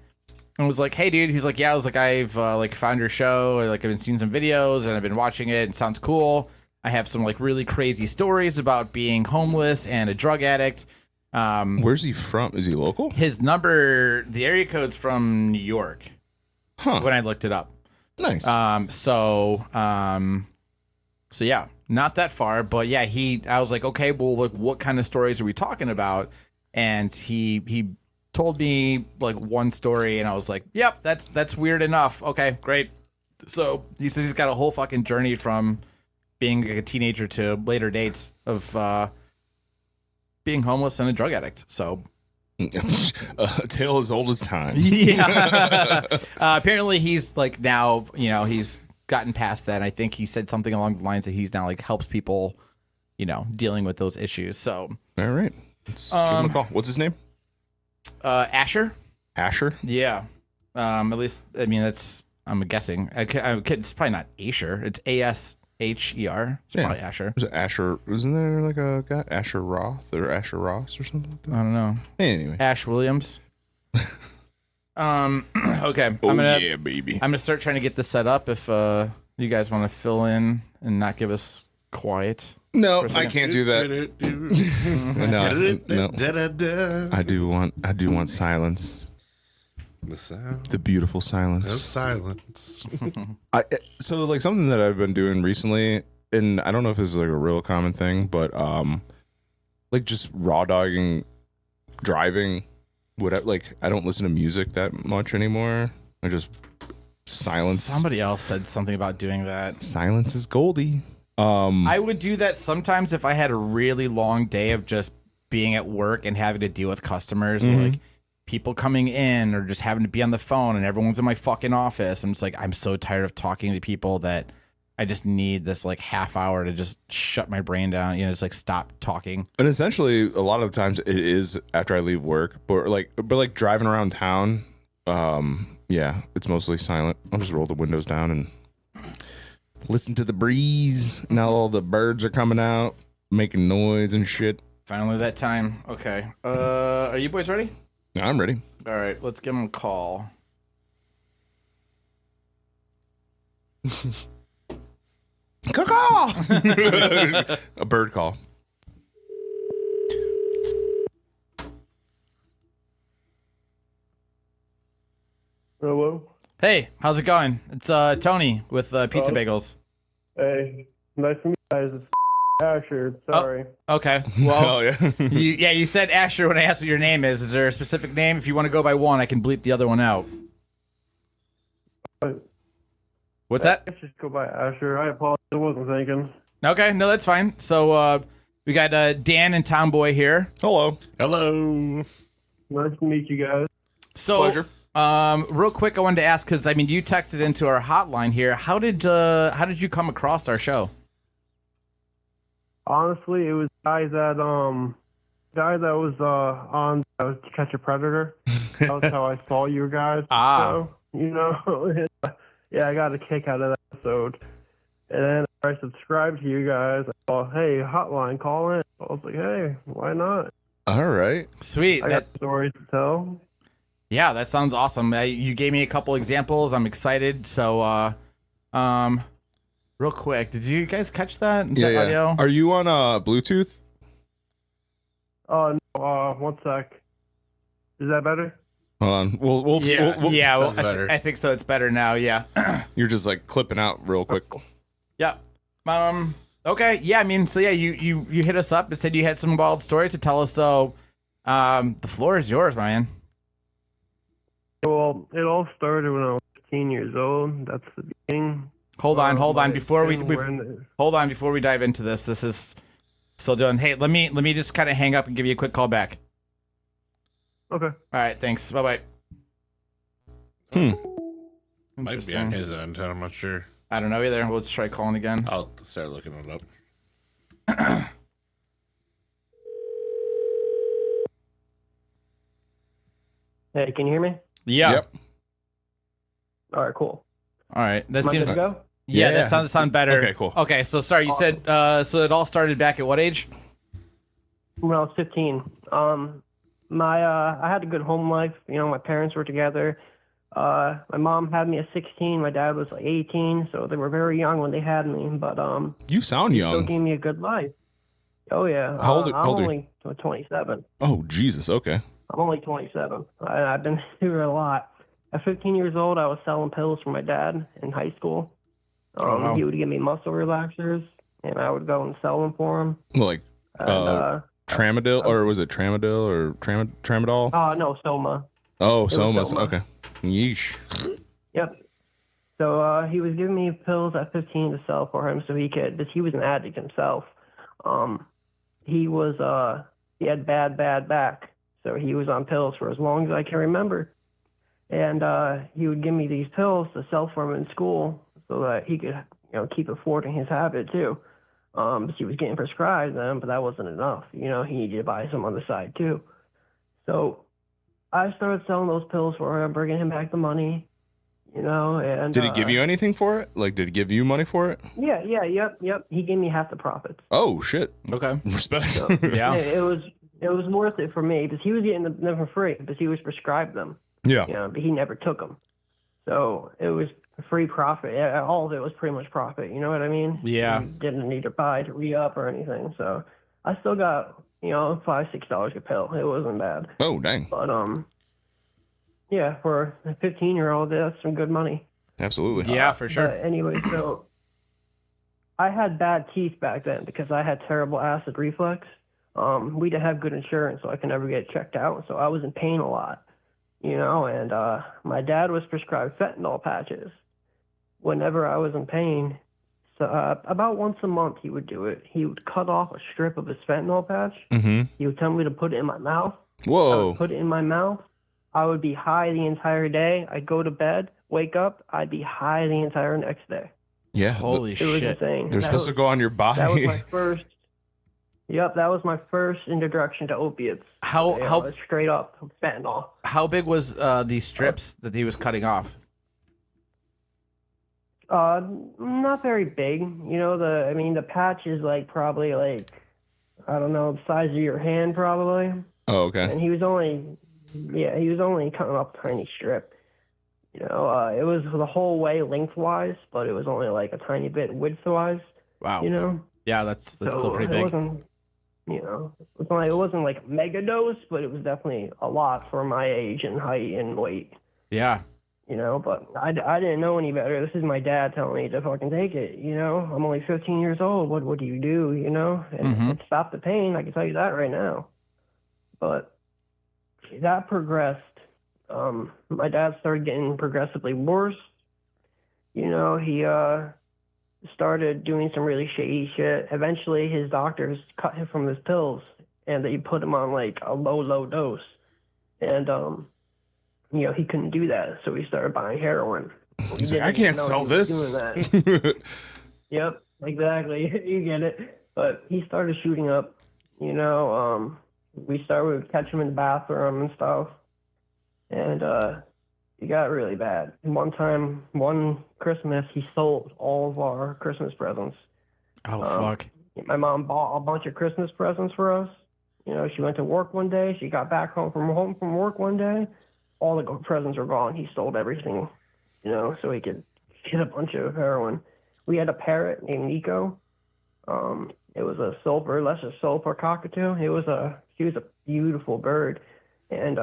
and was like, "Hey, dude." He's like, "Yeah." I was like, "I've like found your show. Or, like, I've been seeing some videos and I've been watching it. It sounds cool. I have some like really crazy stories about being homeless and a drug addict." Where's he from? Is he local? His number, the area code's from New York. Huh. When I looked it up. Nice. So yeah, not that far, but yeah, I was like, okay, well, like, what kind of stories are we talking about? And he told me like one story, and I was like, yep, that's weird enough. Okay, great. So he says he's got a whole fucking journey from being like a teenager to later dates of being homeless and a drug addict. So A tale as old as time. yeah. Apparently he's like now, you know, he's gotten past that. I think he said something along the lines that he's now like helps people, you know, dealing with those issues. So All right. Let's give him a call. What's his name? Asher. Asher? Yeah. At least, I mean, I'm guessing. It's probably not Asher. It's Asher. It's probably Asher. Was it Asher? Wasn't there like a guy? Asher Roth or Asher Ross or something like that? I don't know. Anyway. Ash Williams. Okay. Oh, yeah, baby. I'm gonna start trying to get this set up. If you guys want to fill in and not give us quiet. No, For a I second. can't do that. No. I do want silence. The sound The beautiful of silence. silence. So like something that I've been doing recently, and I don't know if this is like a real common thing, but like just raw dogging driving. Like I don't listen to music that much anymore. I just silence. Somebody else said something about doing that. Silence is Goldie. I would do that sometimes if I had a really long day of just being at work and having to deal with customers, like people coming in or just having to be on the phone and everyone's in my fucking office. I'm just like, I'm so tired of talking to people that I just need this like half hour to just shut my brain down, just like stop talking. And essentially, a lot of the times it is after I leave work, but like driving around town, yeah, it's mostly silent. I'll just roll the windows down and listen to the breeze. Now all the birds are coming out, making noise and shit. Finally that time. Okay. Are you boys ready? I'm ready. All right, let's give them a call. Caw-caw! A bird call. Hello. Hey, how's it going? It's Tony with Pizza Bagels. Hey, nice to meet you guys. It's Asher. Sorry. Okay. Well, Oh yeah. you said Asher when I asked what your name is. Is there a specific name? If you want to go by one, I can bleep the other one out. What's that? Let's just go by Asher. I apologize. I wasn't thinking. Okay, no, that's fine. So we got Dan and Tomboy here. Hello. Hello. Nice to meet you guys. So, Pleasure. real quick, I wanted to ask because you texted into our hotline here. How did you come across our show? Honestly, it was guy that was on Catch a Predator. That was how I saw you guys. So, yeah, I got a kick out of that episode. And then I subscribed to you guys. I thought, hey, hotline, call in. I was like, hey, why not? All right. Sweet. I got stories to tell. Yeah, that sounds awesome. You gave me a couple examples. I'm excited. So, real quick, did you guys catch that? Is that audio? Are you on Bluetooth? No, one sec. Is that better? Hold on. We'll Well, better. I think so. It's better now. Yeah. You're just like clipping out real quick. Yeah. Okay. Yeah. You hit us up and said you had some wild stories to tell us. So, the floor is yours, man. Well, it all started when I was 15 years old. That's the beginning. Hold on. Before we When before we dive into this, this is still doing. Hey, let me just kind of hang up and give you a quick call back. Okay. All right. Thanks. Bye bye. Might be on his end. I'm not sure. I don't know either. Let's try calling again. I'll start looking it up. Hey, can you hear me? Yeah. Yep. All right, cool. All right. That Am I good seems. to go? Yeah, Yeah. that sounds better. Okay, cool. Okay, so sorry, you said so it all started back at what age? When I was 15. I had a good home life. My parents were together. My mom had me at 16. My dad was like 18, so they were very young when they had me. But You sound still young. gave me a good life. Oh yeah. How old I'm are you? only 27. Oh Jesus. Okay. I'm only 27. I've been through a lot. At 15 years old, I was selling pills for my dad in high school. Wow. He would give me muscle relaxers, and I would go and sell them for him. Well, like And, Tramadol, or was it Tramadol or Tramadol? no, Soma. Oh, was Soma. Soma. Okay. Yeesh. Yep. So he was giving me pills at 15 to sell for him, so he could. Because he was an addict himself. He had bad back, so he was on pills for as long as I can remember. And he would give me these pills to sell for him in school, so that he could, keep affording his habit too. He was getting prescribed them, but that wasn't enough. He needed to buy some on the side too. So I started selling those pills for him, bringing him back the money. And Did he give you anything for it? Like, did he give you money for it? Yeah, yep. He gave me half the profits. Oh shit. Okay. Respect. So, Yeah. It was worth it for me because he was getting them for free because he was prescribed them. Yeah. But he never took them. So it was free profit. All of it was pretty much profit. You know what I mean? Yeah. He didn't need to buy to re-up or anything. So I still got, $5-6 a pill. It wasn't bad. Oh dang. But yeah, for a 15-year-old, that's some good money. Absolutely. Yeah, for sure. But anyway, so I had bad teeth back then because I had terrible acid reflux. We didn't have good insurance, so I could never get checked out. So I was in pain a lot, and my dad was prescribed fentanyl patches whenever I was in pain. about once a month he would do it. He would cut off a strip of his fentanyl patch. Mm-hmm. He would tell me to put it in my mouth. I Whoa. would put it in my mouth. I would be high the entire day. I'd go to bed, wake up, I'd be high the entire next day. Yeah. Holy It was shit. insane. They're supposed to go on your body. That was my first. Yep, that was my first introduction to opiates. How Straight up fentanyl. how big was these strips that he was cutting off? Not very big. You know, the patch is like probably like, I don't know, the size of your hand probably. Oh, okay. And he was only cutting up a tiny strip. You know, it was the whole way lengthwise, but it was only like a tiny bit widthwise. Wow. You know. Yeah, that's So still pretty it big. wasn't, you know, it wasn't like a mega dose, but it was definitely a lot for my age and height and weight. Yeah. You know, but I didn't know any better. This is my dad telling me to fucking take it. You know, I'm only 15 years old. What do you do? You know, and it stopped the pain. I can tell you that right now. But that progressed. My dad started getting progressively worse. You know, he started doing some really shady shit. Eventually, his doctors cut him from his pills, and they put him on like a low dose. And you know, he couldn't do that, so he started buying heroin. He's like, I can't sell this. Yep, exactly. You get it. But he started shooting up. You know, we would catch him in the bathroom and stuff. And it got really bad. One Christmas, he sold all of our Christmas presents. Oh fuck. My mom bought a bunch of Christmas presents for us. You know, she went to work one day. She got back home from work one day. All the presents were gone. He sold everything, you know, so he could get a bunch of heroin. We had a parrot named Nico. It was a lesser sulfur cockatoo. She was a beautiful bird. And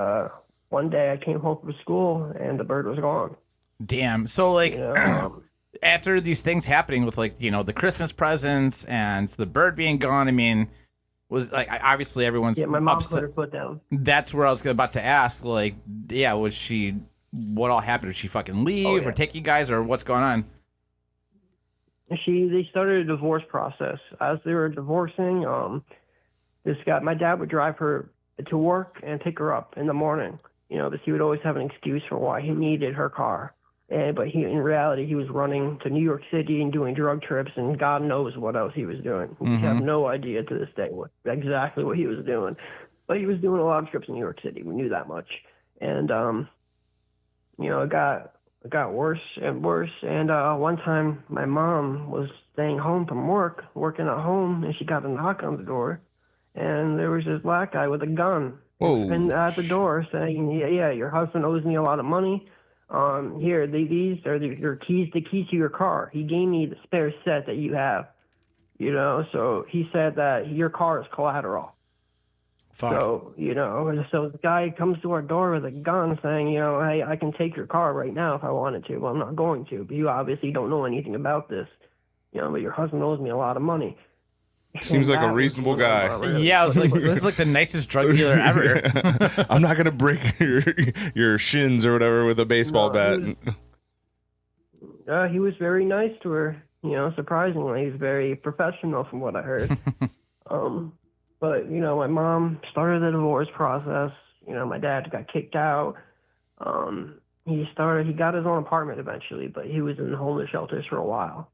one day I came home from school and the bird was gone. Damn. So like You know, after these things happening with like, you know, the Christmas presents and the bird being gone, I mean, was like obviously everyone's my mom upset. put her foot down. That's where I was about to ask, like, yeah, what all happened? Did she fucking leave or take you guys or what's going on? They started a divorce process. As they were divorcing, my dad would drive her to work and pick her up in the morning. You know, but he would always have an excuse for why he needed her car. But in reality, he was running to New York City and doing drug trips, and God knows what else he was doing. We have no idea to this day exactly what he was doing. But he was doing a lot of trips in New York City. We knew that much. And, you know, it got worse and worse. And one time, my mom was staying home from work, working at home, and she got a knock on the door. And there was this black guy with a gun. Whoa. And at the door saying, yeah, your husband owes me a lot of money. Here, these are your keys, the keys to your car. He gave me the spare set that you have, you know, so he said that your car is collateral. Fuck. So, you know, so the guy comes to our door with a gun saying, you know, hey, I can take your car right now if I wanted to, but I'm not going to. But you obviously don't know anything about this, you know, but your husband owes me a lot of money. Seems like a reasonable guy. Yeah, I was like, this is like the nicest drug dealer ever. I'm not gonna break your shins or whatever with a baseball bat. He was very nice to her. You know, surprisingly, he's very professional from what I heard. But you know, my mom started the divorce process. You know, my dad got kicked out. He got his own apartment eventually, but he was in homeless shelters for a while.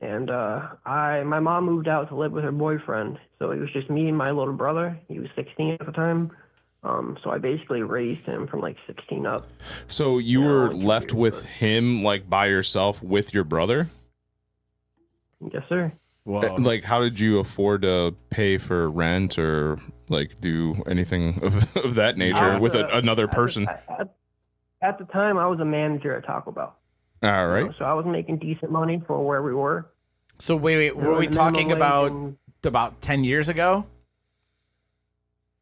And my mom moved out to live with her boyfriend, so it was just me and my little brother. He was 16 at the time, so I basically raised him from like 16 up. So you were left with him like by yourself with your brother? Yes, sir. Whoa. Like, how did you afford to pay for rent or like do anything of that nature with another person? At the time, I was a manager at Taco Bell. All right. So I was making decent money for where we were. So wait, were we talking about 10 years ago?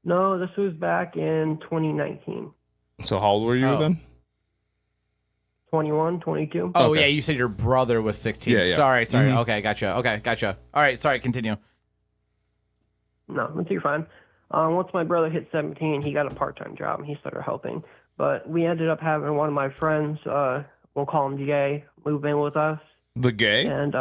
No, this was back in 2019. So how old were you then? 21, 22. Oh, Okay. yeah, you said your brother was 16. Yeah. Sorry. Okay, gotcha. All right, sorry, continue. No, you're fine. Once my brother hit 17, he got a part-time job and he started helping. But we ended up having one of my friends, we'll call him Jay, move in with us. The gay? And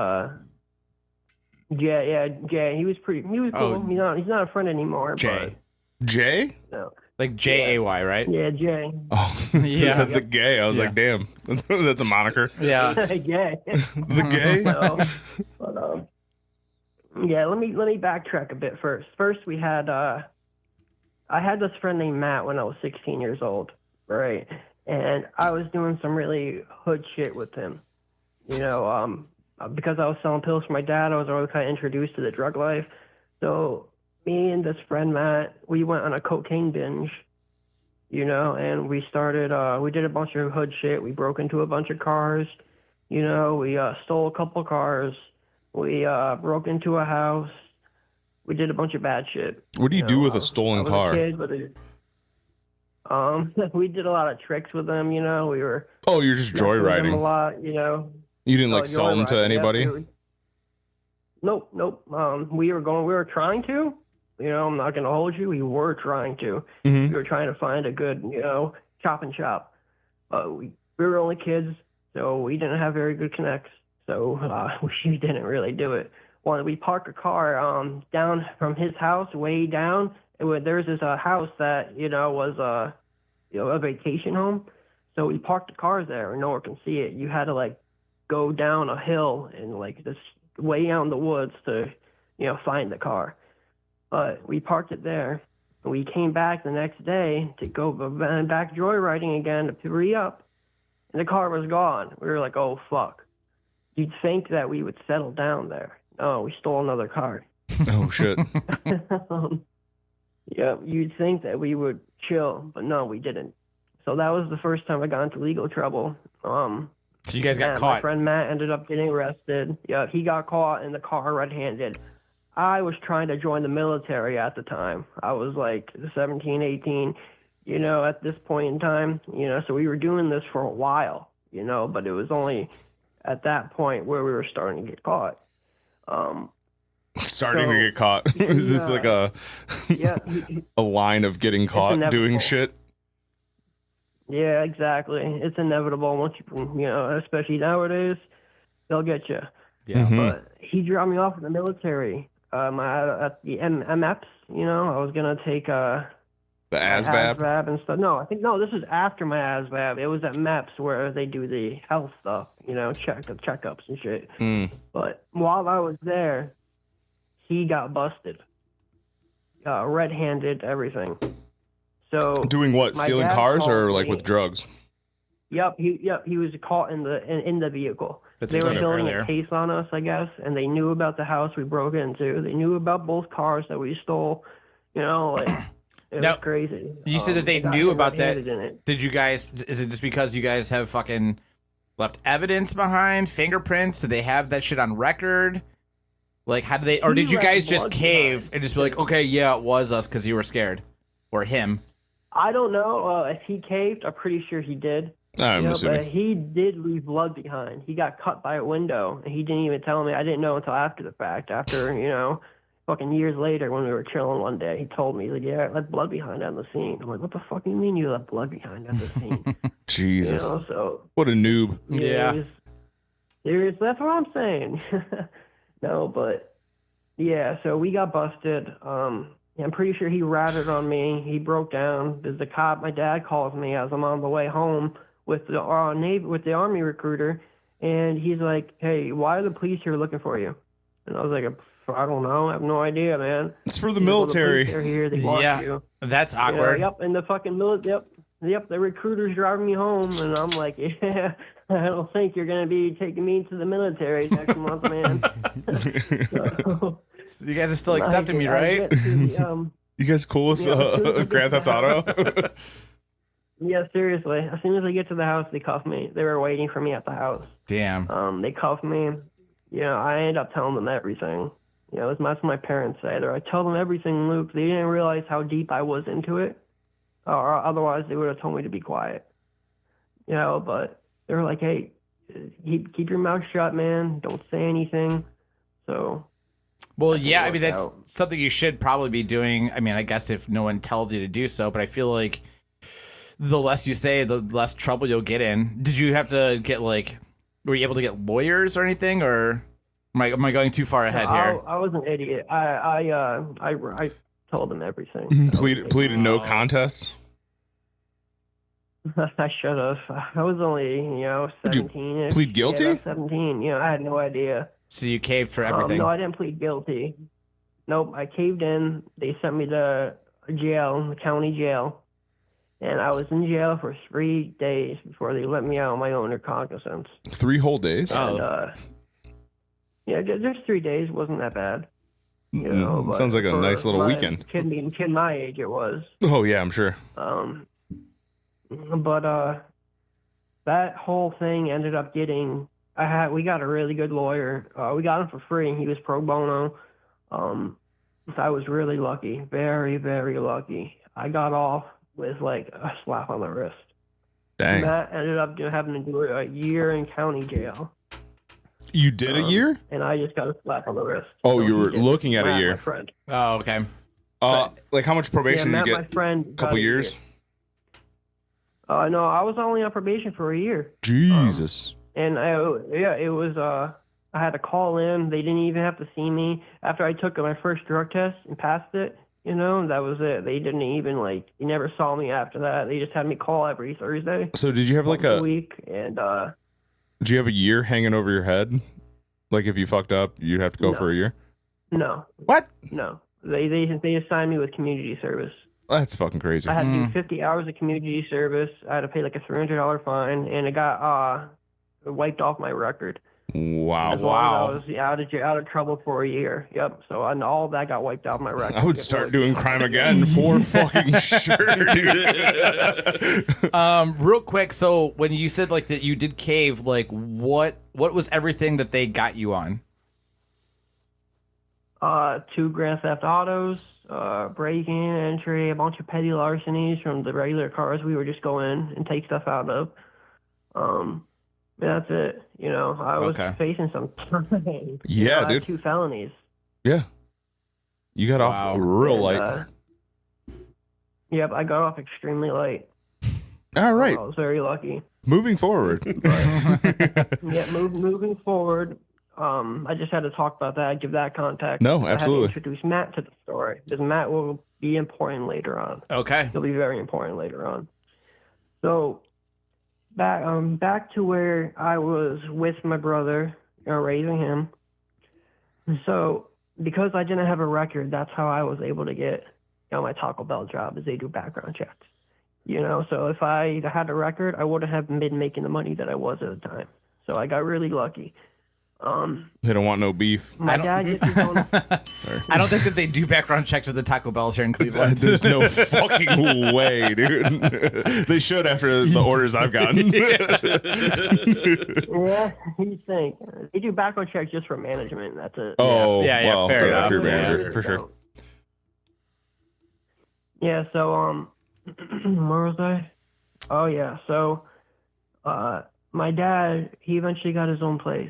Jay. He was cool. Oh. He's not a friend anymore. Jay. Jay? But, no. Like Jay Yeah, Jay. Oh, Yeah. you said the gay. I was Yeah. like, damn, that's a moniker. Yeah. Jay. The gay? No, but yeah. Let me backtrack a bit first. First, we had I had this friend named Matt when I was 16 years old, right? And I was doing some really hood shit with him, because I was selling pills for my dad. I was always kind of introduced to the drug life. So me and this friend Matt, we went on a cocaine binge, and we started. We did a bunch of hood shit. We broke into a bunch of cars, we stole a couple cars. We broke into a house. We did a bunch of bad shit. What do you do with I a stolen was car? A kid, but we did a lot of tricks with them. We were. Oh, you're just messing with them a joyriding. lot, You didn't like sell them to joyriding, anybody? yeah, Nope. We were trying to. I'm not gonna hold you. We were trying to. Mhm. We were trying to find a good, chop and shop. We were only kids, so we didn't have very good connects. So we didn't really do it. When we parked a car down from his house, way down, there's this house that was a vacation home. So we parked the cars there, and no one can see it. You had to go down a hill and just way out in the woods to find the car. But we parked it there. And we came back the next day to go back joyriding again to re-up, and the car was gone. We were like, oh fuck. You'd think that we would settle down there. No, we stole another car. Oh shit. Yeah, you'd think that we would chill, but no, we didn't. So that was the first time I got into legal trouble. So you guys got My caught. friend Matt ended up getting arrested. Yeah, he got caught in the car red-handed. I was trying to join the military at the time. I was 17, 18, at this point in time, so we were doing this for a while, but it was only at that point where we were starting to get caught. Starting So, to get caught. Is this like a Yeah, a line of getting caught doing inevitable. shit? yeah, exactly. It's inevitable once you, especially nowadays, they'll get you. Yeah. Mhm. But he dropped me off in the military. At the MFs, I was gonna take The my ASVAB? ASVAB and stuff. No, this is after my ASVAB. It was at MEPS where they do the health stuff, checkups and shit. Mm. But while I was there, he got busted, red-handed, everything. So Doing what? my Stealing dad cars or called like me. with drugs? Yep, he was caught in the vehicle. That's They were what I building heard a case on us, I guess, and they knew about the house we broke into. They knew about both cars that we stole. It Now, was crazy. You said that they got knew him about that. red-handed in it. Did you guys? Is it just because you guys have fucking left evidence behind, fingerprints? Did they have that shit on record? How did they? Or did you left guys just blood cave behind. and just be like, okay, yeah, it was us because you were scared, or him? I don't know if he caved. I'm pretty sure he did. I'm But assuming. he did leave blood behind. He got cut by a window, and he didn't even tell me. I didn't know until after the fact. After fucking years later, when we were chilling one day, he told me, he's like, "Yeah, I left blood behind on the scene." I'm like, "What the fuck do you mean you left blood behind on the scene?" Jesus. So What a noob. Yeah. it was serious. That's what I'm saying. No, but yeah. So we got busted. I'm pretty sure he ratted on me. He broke down. There's the cop. My dad calls me as I'm on the way home with the army recruiter, and he's like, "Hey, why are the police here looking for you?" And I was like, "I don't know. I have no idea, man." It's for the He's like, "Well, the military. police are here. They want Yeah. you." That's Yeah, awkward. yep, and the fucking Yep, the recruiter's driving me home, and I'm like, "Yeah, I don't think you're gonna be taking me to the military next month, man." So, You guys are still accepting me, I right? get to the, You guys cool with Yeah. Grand Theft Auto? Yeah, seriously. As soon as I get to the house, they cuff me. They were waiting for me at the house. Damn. They cuff me. I end up telling them everything. That's what my parents say. I tell them everything, Luke. They didn't realize how deep I was into it. Or otherwise, they would have told me to be quiet. But they were like, "Hey, keep your mouth shut, man. Don't say anything." So. Well, can yeah, I work mean, that's out. something you should probably be doing. I mean, I guess if no one tells you to do so, but I feel like the less you say, the less trouble you'll get in. Did you have to get were you able to get lawyers or anything, or? Am I going too far ahead here? I was an idiot. I told him everything. Pleaded no contest. I should have. I was only, 17. plead guilty? Yeah, 17. I had no idea. So you caved for everything. No, I didn't plead guilty. Nope, I caved in. They sent me to jail, the county jail. And I was in jail for 3 days before they let me out on my own recognizance. 3 whole days? And, yeah, just 3 days wasn't that bad. But sounds like a nice little weekend. Kid my age, it was. Oh, yeah, I'm sure. But that whole thing ended up getting. We got a really good lawyer. We got him for free. He was pro bono. So I was really lucky, very, very lucky. I got off with like a slap on the wrist. Dang. Matt ended up having to do a year in county jail. You did a year? And I just got a slap on the wrist. Oh, So you were he did. looking at a Matt, year. My friend. Oh, okay. Like how much probation Matt, did you my get? friend, A couple got years? year. No, I was only on probation for a year. Jesus. And it was. I had to call in. They didn't even have to see me after I took my first drug test and passed it. That was it. They didn't even they never saw me after that. They just had me call every Thursday. So did you have like a week? And did you have a year hanging over your head? Like if you fucked up, you'd have to go No. for a year? No. What? No. They assigned me with community service. That's fucking crazy. I had to do 50 hours of community service. I had to pay like a $300 fine, and it got wiped off my record. Wow. As long as I was out of trouble for a year. Yep. So all that got wiped out of my record. I would start doing crime again for fucking sure, dude. Real quick, so when you said like that you did cave, like what was everything that they got you on? 2 Grand Theft Autos, break-in, entry, a bunch of petty larcenies from the regular cars we were just going and take stuff out of. That's it. I was facing some time. Yeah, I had dude. 2 felonies. Yeah. You got off real light. Yep, I got off extremely light. All right. I was very lucky. Moving forward. Yeah, moving forward. I just had to talk about that, give that context. No, I absolutely. had to introduce Matt to the story because Matt will be important later on. Okay. He'll be very important later on. So back to where I was with my brother, raising him. So because I didn't have a record, that's how I was able to get my Taco Bell job, is they do background checks. So if I had a record, I wouldn't have been making the money that I was at the time. So I got really lucky. They don't want no beef. My dad gets his own. I don't think that they do background checks at the Taco Bells here in Cleveland. There's no fucking way, dude. They should after the orders I've gotten. Yeah, you think they do background checks just for management. That's it. Oh, Yeah, well, fair enough. if you're Yeah. manager, for sure. Yeah. So where was I? Oh yeah. So my dad, he eventually got his own place.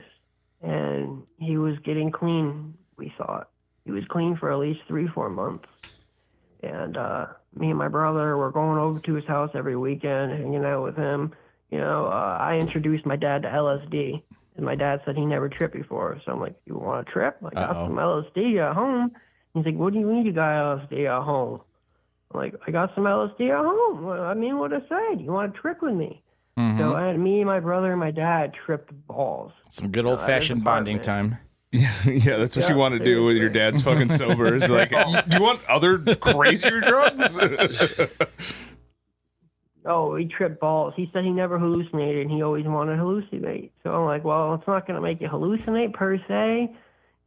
And he was getting clean, we thought. He was clean for at least 3-4 months. And me and my brother were going over to his house every weekend, hanging out with him. I introduced my dad to LSD. And my dad said he never tripped before. So I'm like, you want a trip? I got some LSD at home. He's like, what do you mean you got LSD at home? I'm like, I got some LSD at home. I mean, what I say? Do you want to trip with me? So me and my brother and my dad tripped balls. Some good old fashioned bonding time. Yeah, that's what you want to do when your dad's fucking sober. Is like, you want other crazier drugs? Oh, he tripped balls. He said he never hallucinated, and he always wanted to hallucinate. So I'm like, well, it's not going to make you hallucinate per se,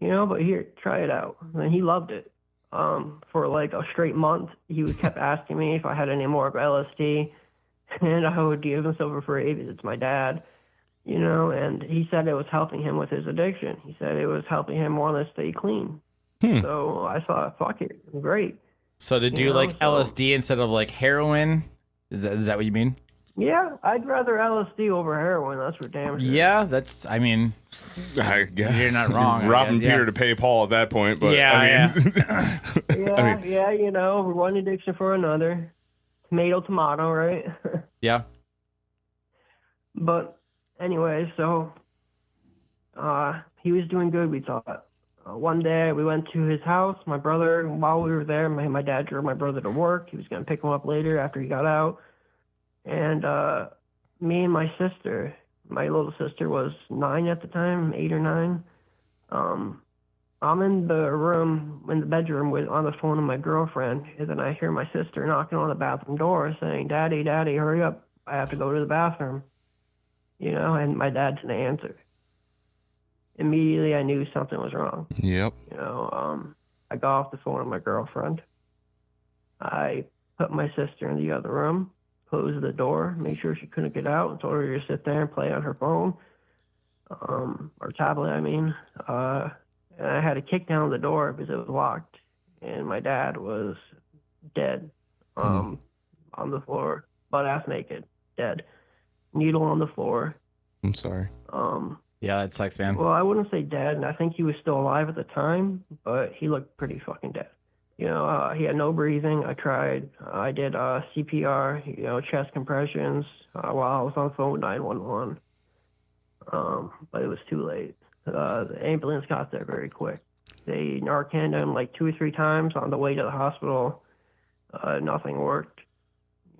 but here, try it out. And he loved it. For like a straight month, he kept asking me if I had any more of LSD. And I would give him silver for free because it's my dad, and he said it was helping him with his addiction. He said it was helping him want to stay clean. So I thought, fuck it, great. So to do LSD instead of like heroin, is that what you mean? Yeah, I'd rather LSD over heroin, that's for damn sure. Yeah, that's, I mean, I guess. You're not wrong, I Robbing guess, yeah. Peter to pay Paul at that point. But Yeah, one addiction for another. Tomato, right? yeah. But anyway, so He was doing good, we thought. One day we went to his house. My brother, while we were there, my dad drove my brother to work. He was going to pick him up later after he got out. And me and my sister, my little sister was 9 at the time, 8 or 9. I'm in the room, in the bedroom, on the phone with my girlfriend, and then I hear my sister knocking on the bathroom door saying, Daddy, Daddy, hurry up. I have to go to the bathroom. And my dad didn't answer. Immediately, I knew something was wrong. Yep. I got off the phone with my girlfriend. I put my sister in the other room, closed the door, made sure she couldn't get out, and told her to sit there and play on her phone, or tablet, I mean. And I had to kick down the door because it was locked, and my dad was dead, on the floor, butt-ass naked, dead. Needle on the floor. I'm sorry. Yeah, that sucks, man. Well, I wouldn't say dead, and I think he was still alive at the time, but he looked pretty fucking dead. He had no breathing. I tried. I did CPR, chest compressions while I was on the phone with 911. But it was too late. The ambulance got there very quick. They Narcaned him like 2 or 3 times on the way to the hospital. Nothing worked.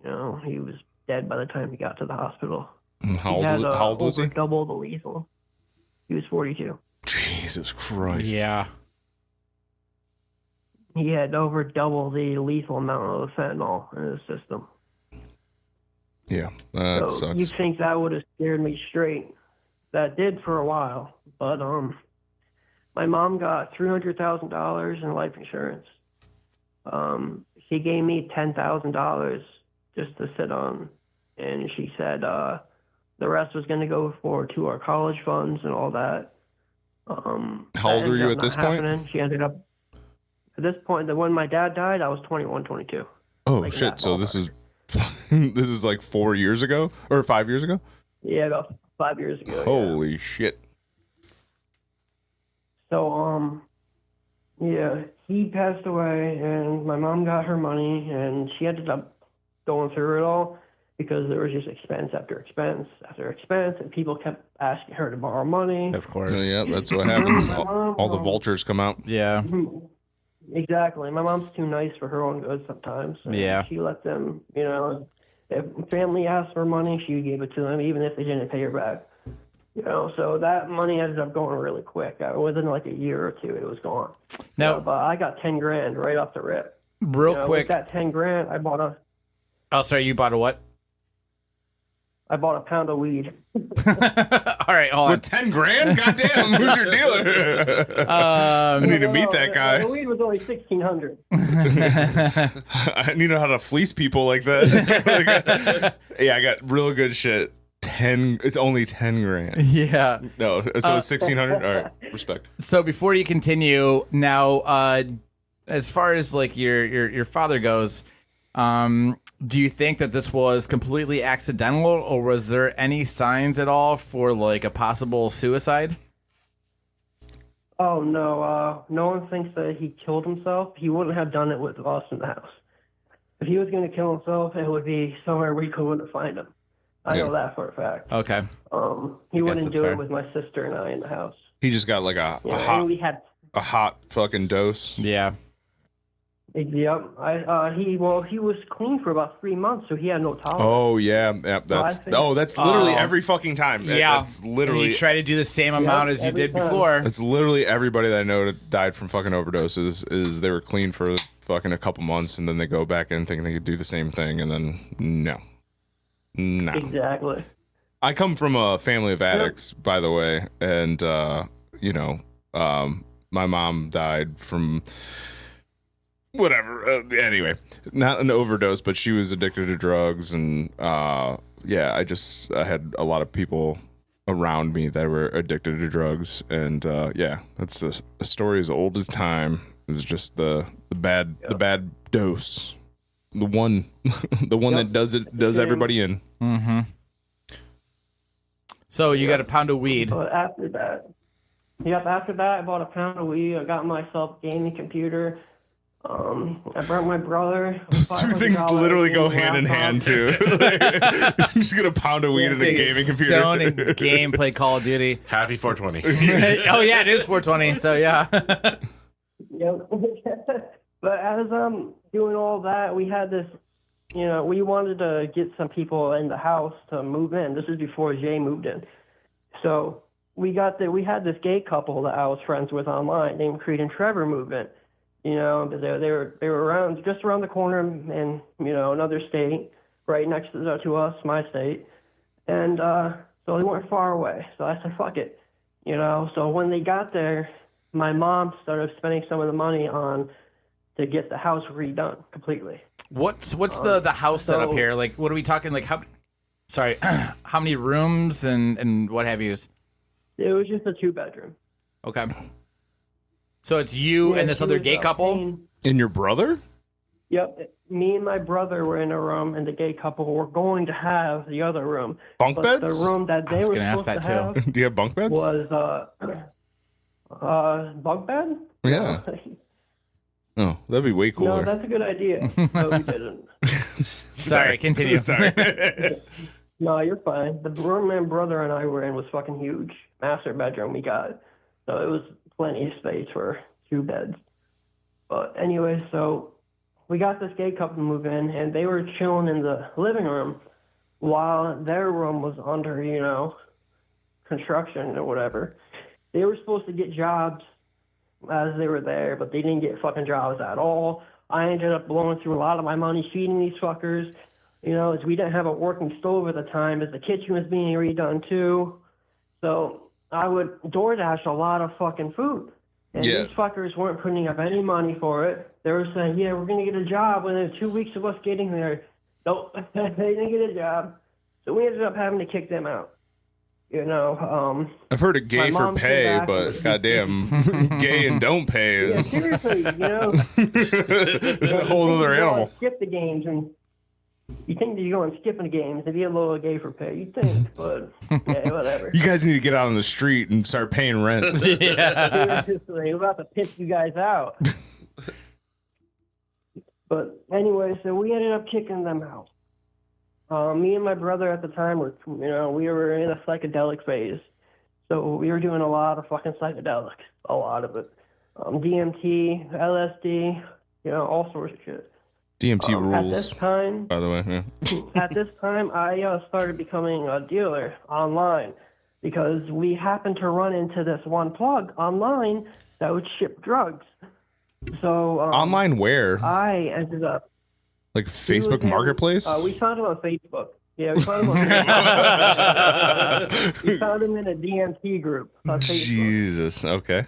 He was dead by the time he got to the hospital. How old was he? Double the lethal. He was 42. Jesus Christ. Yeah. He had over double the lethal amount of fentanyl in his system. Yeah, that So sucks. you'd think that would have scared me straight. That did for a while. But my mom got $300,000 in life insurance. She gave me $10,000 just to sit on, and she said the rest was going to go to our college funds and all that. How old were you at this point? She ended up, at this point, when my dad died, I was 21, 22. Oh like shit! that So ballpark. this is like 4 years ago or 5 years ago. Yeah, about 5 years ago. yeah. Holy shit! So, yeah, he passed away, and my mom got her money, and she ended up going through it all because there was just expense after expense after expense, and people kept asking her to borrow money. Of course. Yeah, that's what happens. My mom, All the vultures come out. Yeah. Exactly. My mom's too nice for her own good sometimes. And Yeah. She let them, if family asked for money, she gave it to them, even if they didn't pay her back. So that money ended up going really quick. Within like a year or 2, it was gone. Now, But I got 10 grand right off the rip. real With quick. that 10 grand, I bought Oh, sorry, you bought a what? a pound of weed. All right, hold on. With 10 grand? Goddamn, who's your dealer? I need to meet that The guy. weed was only $1,600. I need to know how to fleece people like that. Yeah, I got real good shit. It's only 10 grand. Yeah. No, so it's 1,600. All right, respect. So before you continue, now, as far as like your father goes, do you think that this was completely accidental, or was there any signs at all for like a possible suicide? Oh, no. No one thinks that he killed himself. He wouldn't have done it with us in the house. If he was going to kill himself, it would be somewhere we couldn't find him. I know that for a fact. Okay. He wouldn't that's do fair. it with my sister and I in the house. He just got like a And we had, hot fucking dose. Yeah. yep. He was clean for about 3 months, so he had no tolerance. Oh yeah, that's that's literally every fucking time. Yeah. That's literally And you try to do the same amount as you every did time. before. That's literally everybody that I know that died from fucking overdoses. Is they were clean for fucking a couple months, and then they go back in thinking they could do the same thing, and then no. Exactly. I come from a family of addicts, by the way, and my mom died from whatever. Anyway, not an overdose, but she was addicted to drugs, and I had a lot of people around me that were addicted to drugs, and that's a story as old as time. It's just the bad dose, the one that does everybody in. Mm-hmm. So you got a pound of weed. But after that, I bought a pound of weed. I got myself a gaming computer. I brought my brother. Those two things $500 literally go gaming hand in laptop. hand too. You're just gonna pound a weed in a gaming computer. Stone and game, play Call of Duty. Happy 420. Oh yeah, it is 420. So yeah. Yep. But as I'm doing all that, we had this, we wanted to get some people in the house to move in. This is before Jay moved in. So we had this gay couple that I was friends with online named Creed and Trevor move in. They were just around the corner in another state, right next to us, my state, and so they weren't far away. So I said, "Fuck it," So when they got there, my mom started spending some of the money to get the house redone completely. What's the house setup here? Like, what are we talking? Like, how many rooms and what have you? It was just a 2-bedroom. Okay. So it's you and this other gay couple? And your brother? Yep. Me and my brother were in a room, and the gay couple were going to have the other room. Bunk but beds? The room that they I was were gonna ask supposed that to have Do you have bunk beds? was bunk bed? Yeah. Oh, that'd be way No, cooler. that's a good idea. No, we didn't. Sorry, continue. Sorry. No, you're fine. The room my brother and I were in was fucking huge. Master bedroom we got. So it was plenty of space for 2 beds. But anyway, so we got this gay couple to move in, and they were chilling in the living room while their room was under, construction or whatever. They were supposed to get jobs as they were there, but they didn't get fucking jobs at all. I ended up blowing through a lot of my money feeding these fuckers, as we didn't have a working stove at the time, as the kitchen was being redone too. So I would DoorDash a lot of fucking food. And these fuckers weren't putting up any money for it. They were saying, yeah, we're going to get a job within 2 weeks of us getting there. Nope, they didn't get a job. So we ended up having to kick them out. I've heard of gay my for mom came pay, back but with- goddamn, gay and don't pay Yeah, is seriously, it's a whole other you go animal. and skip the games, and you think that you're going skipping the games and be a little gay for pay. You think, but yeah, whatever. You guys need to get out on the street and start paying rent. Seriously, we're about to piss you guys out. But anyway, so we ended up kicking them out. Me and my brother at the time we were in a psychedelic phase. So we were doing a lot of fucking psychedelics, a lot of it. DMT, LSD, all sorts of shit. DMT At this rules, time, by the way. Yeah. At this time, I started becoming a dealer online because we happened to run into this one plug online that would ship drugs. So Online where? I ended up Like he was Facebook in- Marketplace? we found him on Facebook. Yeah, we found him on Facebook. We found him in a DMT group on Facebook. Jesus. Okay.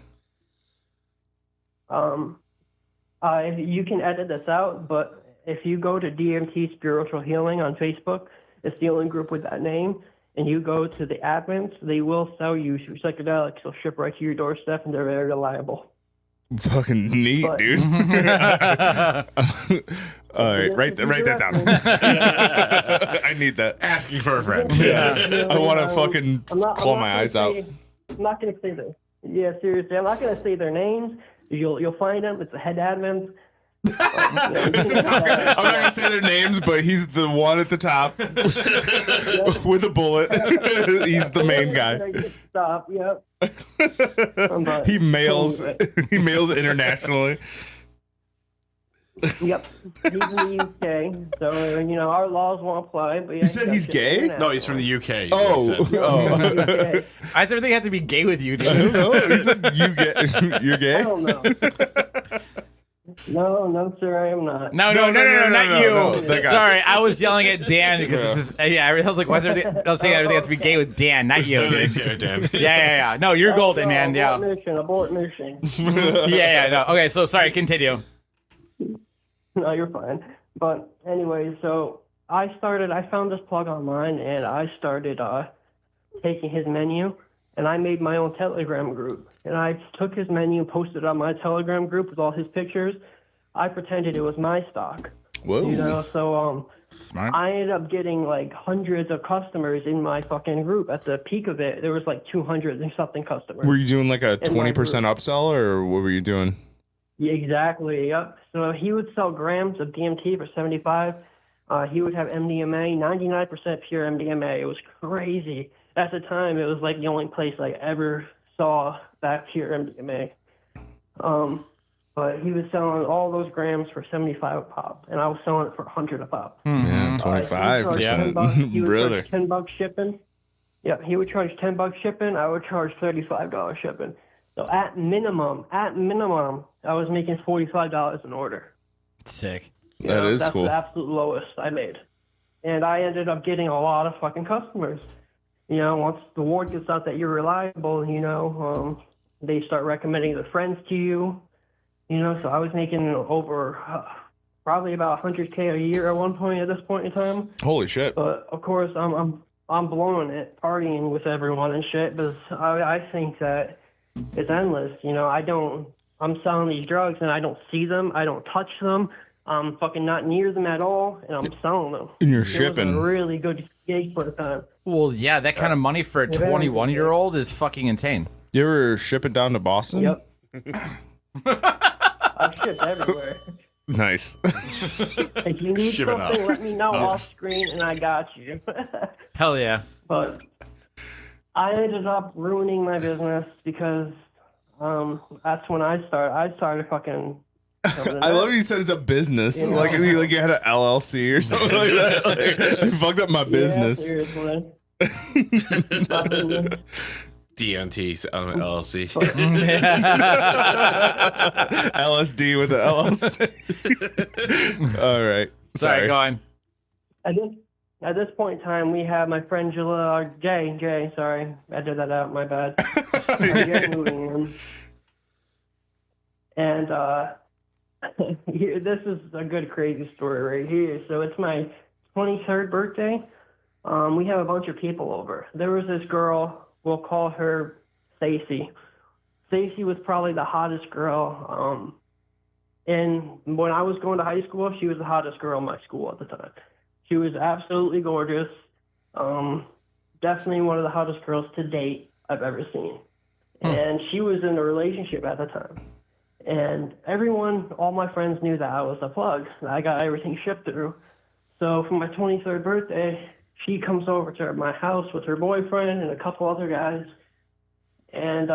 You can edit this out, but if you go to DMT Spiritual Healing on Facebook, it's the only group with that name, and you go to the admins, they will sell you psychedelics. They'll ship right to your doorstep, and they're very reliable. Fucking neat, But- dude. All right, write that down. I need that. Asking for a friend. I want to fucking claw my eyes out. I'm not going to say that. Yeah, seriously, I'm not going to say their names. You'll find them. It's the head admins. I'm not gonna say their names, but he's the one at the top with a bullet. He's the main guy. Stop. Yep. He mails. He mails internationally. Yep. He's in the UK, so our laws won't apply. But yeah, You said he's gay? No, he's from the UK. Oh, UK. Why does everything have to be gay with you, I dude? don't know. He said you're gay. I don't know. No, sir, I am not. No, not no, you. no, that guy. Sorry, I was yelling at Dan because this is. Yeah, I was like, why is everything? I was saying everything has to be gay with Dan, not you. Dude. Dan. Yeah. No, you're golden, man. Yeah. Abort mission. Yeah. No. Okay, so sorry. Continue. No, you're fine. But anyway, so I found this plug online, and I started taking his menu, and I made my own Telegram group. And I took his menu, posted it on my Telegram group with all his pictures. I pretended it was my stock. Whoa. So Smart. I ended up getting like hundreds of customers in my fucking group. At the peak of it, there was like 200 and something customers. Were you doing like a In my 20% upsell, or what were you doing? Yeah, exactly. Yep. So he would sell grams of DMT for 75. He would have MDMA, 99% pure MDMA. It was crazy. At the time, it was like the only place I ever saw that pure MDMA. But he was selling all those grams for 75 a pop, and I was selling it for 100 a pop. Yeah, He would charge 25%. He would Brother. charge $10 shipping. Yeah, he would charge $10 shipping. I would charge $35 shipping. So at minimum, I was making $45 an order. Sick. That is That's cool. the absolute lowest I made. And I ended up getting a lot of fucking customers. You know, once the word gets out that you're reliable, you know, they start recommending their friends to you. You know, so I was making over probably about $100K a year at one point at this point in time. Holy shit. But of course, I'm blowing it, partying with everyone and shit. Because I think that it's endless. You know, I'm selling these drugs and I don't see them, I don't touch them. I'm fucking not near them at all, and I'm selling them. And you're It was shipping. a really good gig for the time. Well, yeah, that kind of money for a 21-year-old is fucking insane. You ever ship it down to Boston? Yep. I've shipped everywhere. Nice. If you need Ship it something, up. let me know off screen, and I got you. Hell yeah. But I ended up ruining my business because that's when I started fucking. I love you said it's a business. You know. Like you had an LLC or something like that. Like, I fucked up my business. Yeah, seriously. DNT LLC. LSD with the LLC. All right. Sorry, go on. At this point in time, we have my friend Jay, sorry, I did that out, my bad. Jay moving in. And here, this is a good crazy story right here. So it's my 23rd birthday. We have a bunch of people over. There was this girl, we'll call her Stacy. Stacy was probably the hottest girl. And when I was going to high school, she was the hottest girl in my school at the time. She was absolutely gorgeous. Definitely one of the hottest girls to date I've ever seen. And she was in a relationship at the time. And all my friends knew that I was a plug. I got everything shipped through. So for my 23rd birthday, she comes over to my house with her boyfriend and a couple other guys. And,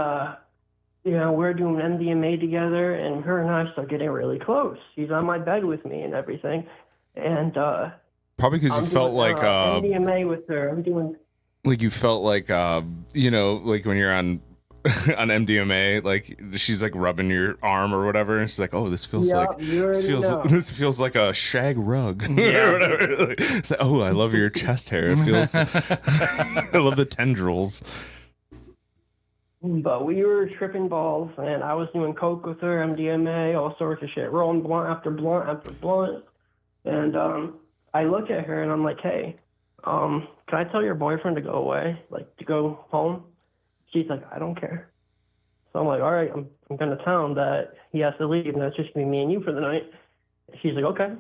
you know, we're doing MDMA together, and her and I start getting really close. She's on my bed with me and everything. And Probably because you felt like MDMA with her. I'm doing you felt like you know, like when you're on on MDMA, like she's like rubbing your arm or whatever, and she's like, "Oh, this feels this feels like a shag rug." Yeah. Or whatever. Like, it's like, "Oh, I love your chest hair. It feels I love the tendrils." But we were tripping balls, and I was doing coke with her, MDMA, all sorts of shit, rolling blunt after blunt after blunt. And I look at her, and I'm like, "Hey, can I tell your boyfriend to go away, like to go home?" She's like, "I don't care." So I'm like, "All right, I'm going to tell him that he has to leave, and that's just going to be me and you for the night." She's like, "Okay."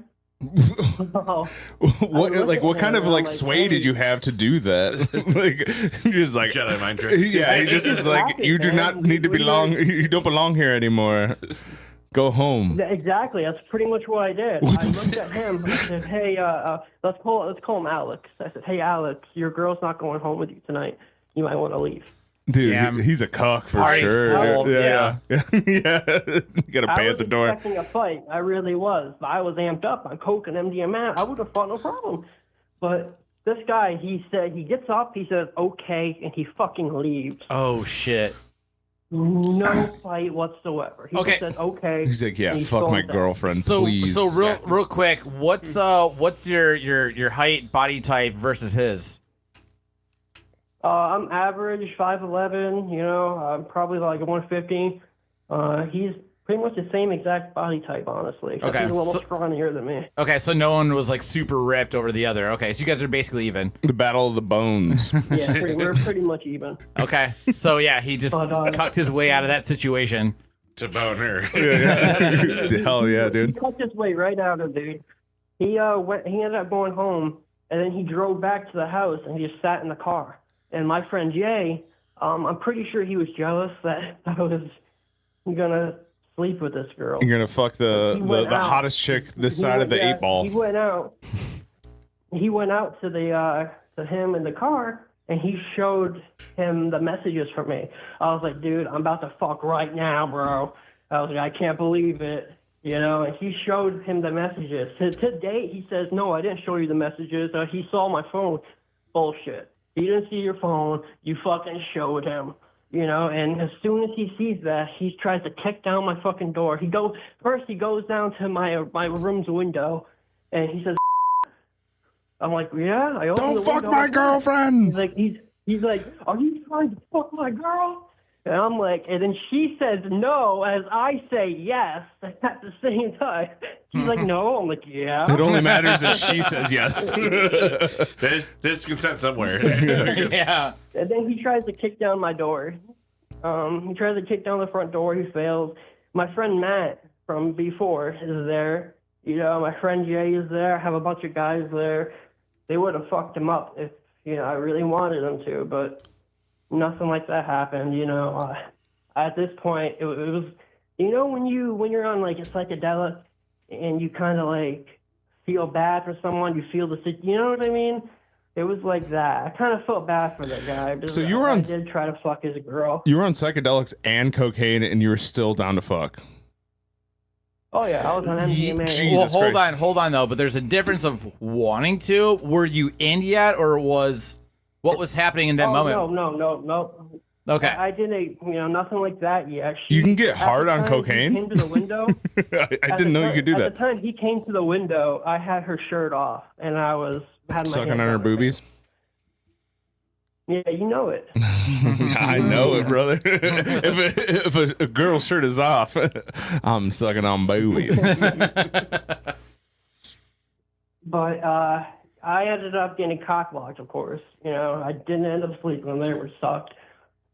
What kind of like sway did you have to do that? Like you're just like Jedi mind trick. Yeah, he just is like, "You do not need to belong. You don't belong here anymore. Go home." Exactly. That's pretty much what I did. I looked at him. I said, "Hey, let's call him Alex." I said, "Hey, Alex, your girl's not going home with you tonight. You might want to leave." Dude, Damn. he's a cock for Party's sure. full, Yeah. Yeah. You gotta I pay was at the door. expecting a fight. I really was. But I was amped up on coke and MDMA. I would have fought no problem. But this guy, he gets up, he says, "Okay," and he fucking leaves. Oh, shit. No fight whatsoever. He Okay. just said, "Okay." He's like, "Yeah, and he fuck my stormed out. girlfriend, So, please." real quick, what's your height, body type versus his? I'm average, 5'11", you know, I'm probably like 150. He's pretty much the same exact body type, honestly. Okay, He's a little so- scrawnier than me. Okay, so no one was like super ripped over the other. Okay, so you guys are basically even. The battle of the bones. Yeah, we're pretty much even. Okay, so yeah, he just cucked his way out of that situation. To bone her. Hell yeah, He dude. cut his way right out of it, dude. He ended up going home, and then he drove back to the house, and he just sat in the car. And my friend Jay, I'm pretty sure he was jealous that I was gonna sleep with this girl. You're gonna fuck the hottest chick this side of the 8-ball. He went out. He went out to to him in the car, and he showed him the messages from me. I was like, dude, I'm about to fuck right now, bro. I was like, I can't believe it. You know, and he showed him the messages. To date, he says, no, I didn't show you the messages. He saw my phone. Bullshit. He didn't see your phone. You fucking showed him. You know, and as soon as he sees that, he tries to kick down my fucking door. He goes down to my room's window, and he says, I'm like, yeah, I opened the window. Don't fuck my girlfriend. He's like, are you trying to fuck my girl? And I'm like, and then she says no as I say yes at the same time. She's like, no. I'm like, yeah. It only matters if she says yes. There's consent somewhere. Yeah. And then he tries to kick down my door. He tries to kick down the front door. He fails. My friend Matt from before is there. You know, my friend Jay is there. I have a bunch of guys there. They would have fucked him up if, you know, I really wanted them to, but nothing like that happened. You know, at this point, it was, you know, when you're on like a psychedelic and you kind of like feel bad for someone, you feel you know what I mean? It was like that. I kind of felt bad for that guy. Because So you were on. I did try to fuck his girl. You were on psychedelics and cocaine, and you were still down to fuck. Oh yeah, I was on MDMA. Jesus Well, Christ. hold on though. But there's a difference of wanting to. Were you in yet, or what was happening in that moment? No. Okay. I didn't, you know, nothing like that yet. You can get at hard the on time cocaine? He came to the window. I didn't know you could do At that. the time he came to the window, I had her shirt off, and I had my Sucking hands on her boobies. face. Yeah, you know it. I know it, brother. if a girl's shirt is off, I'm sucking on boobies. But I ended up getting cockblocked, of course. You know, I didn't end up sleeping there. We sucked.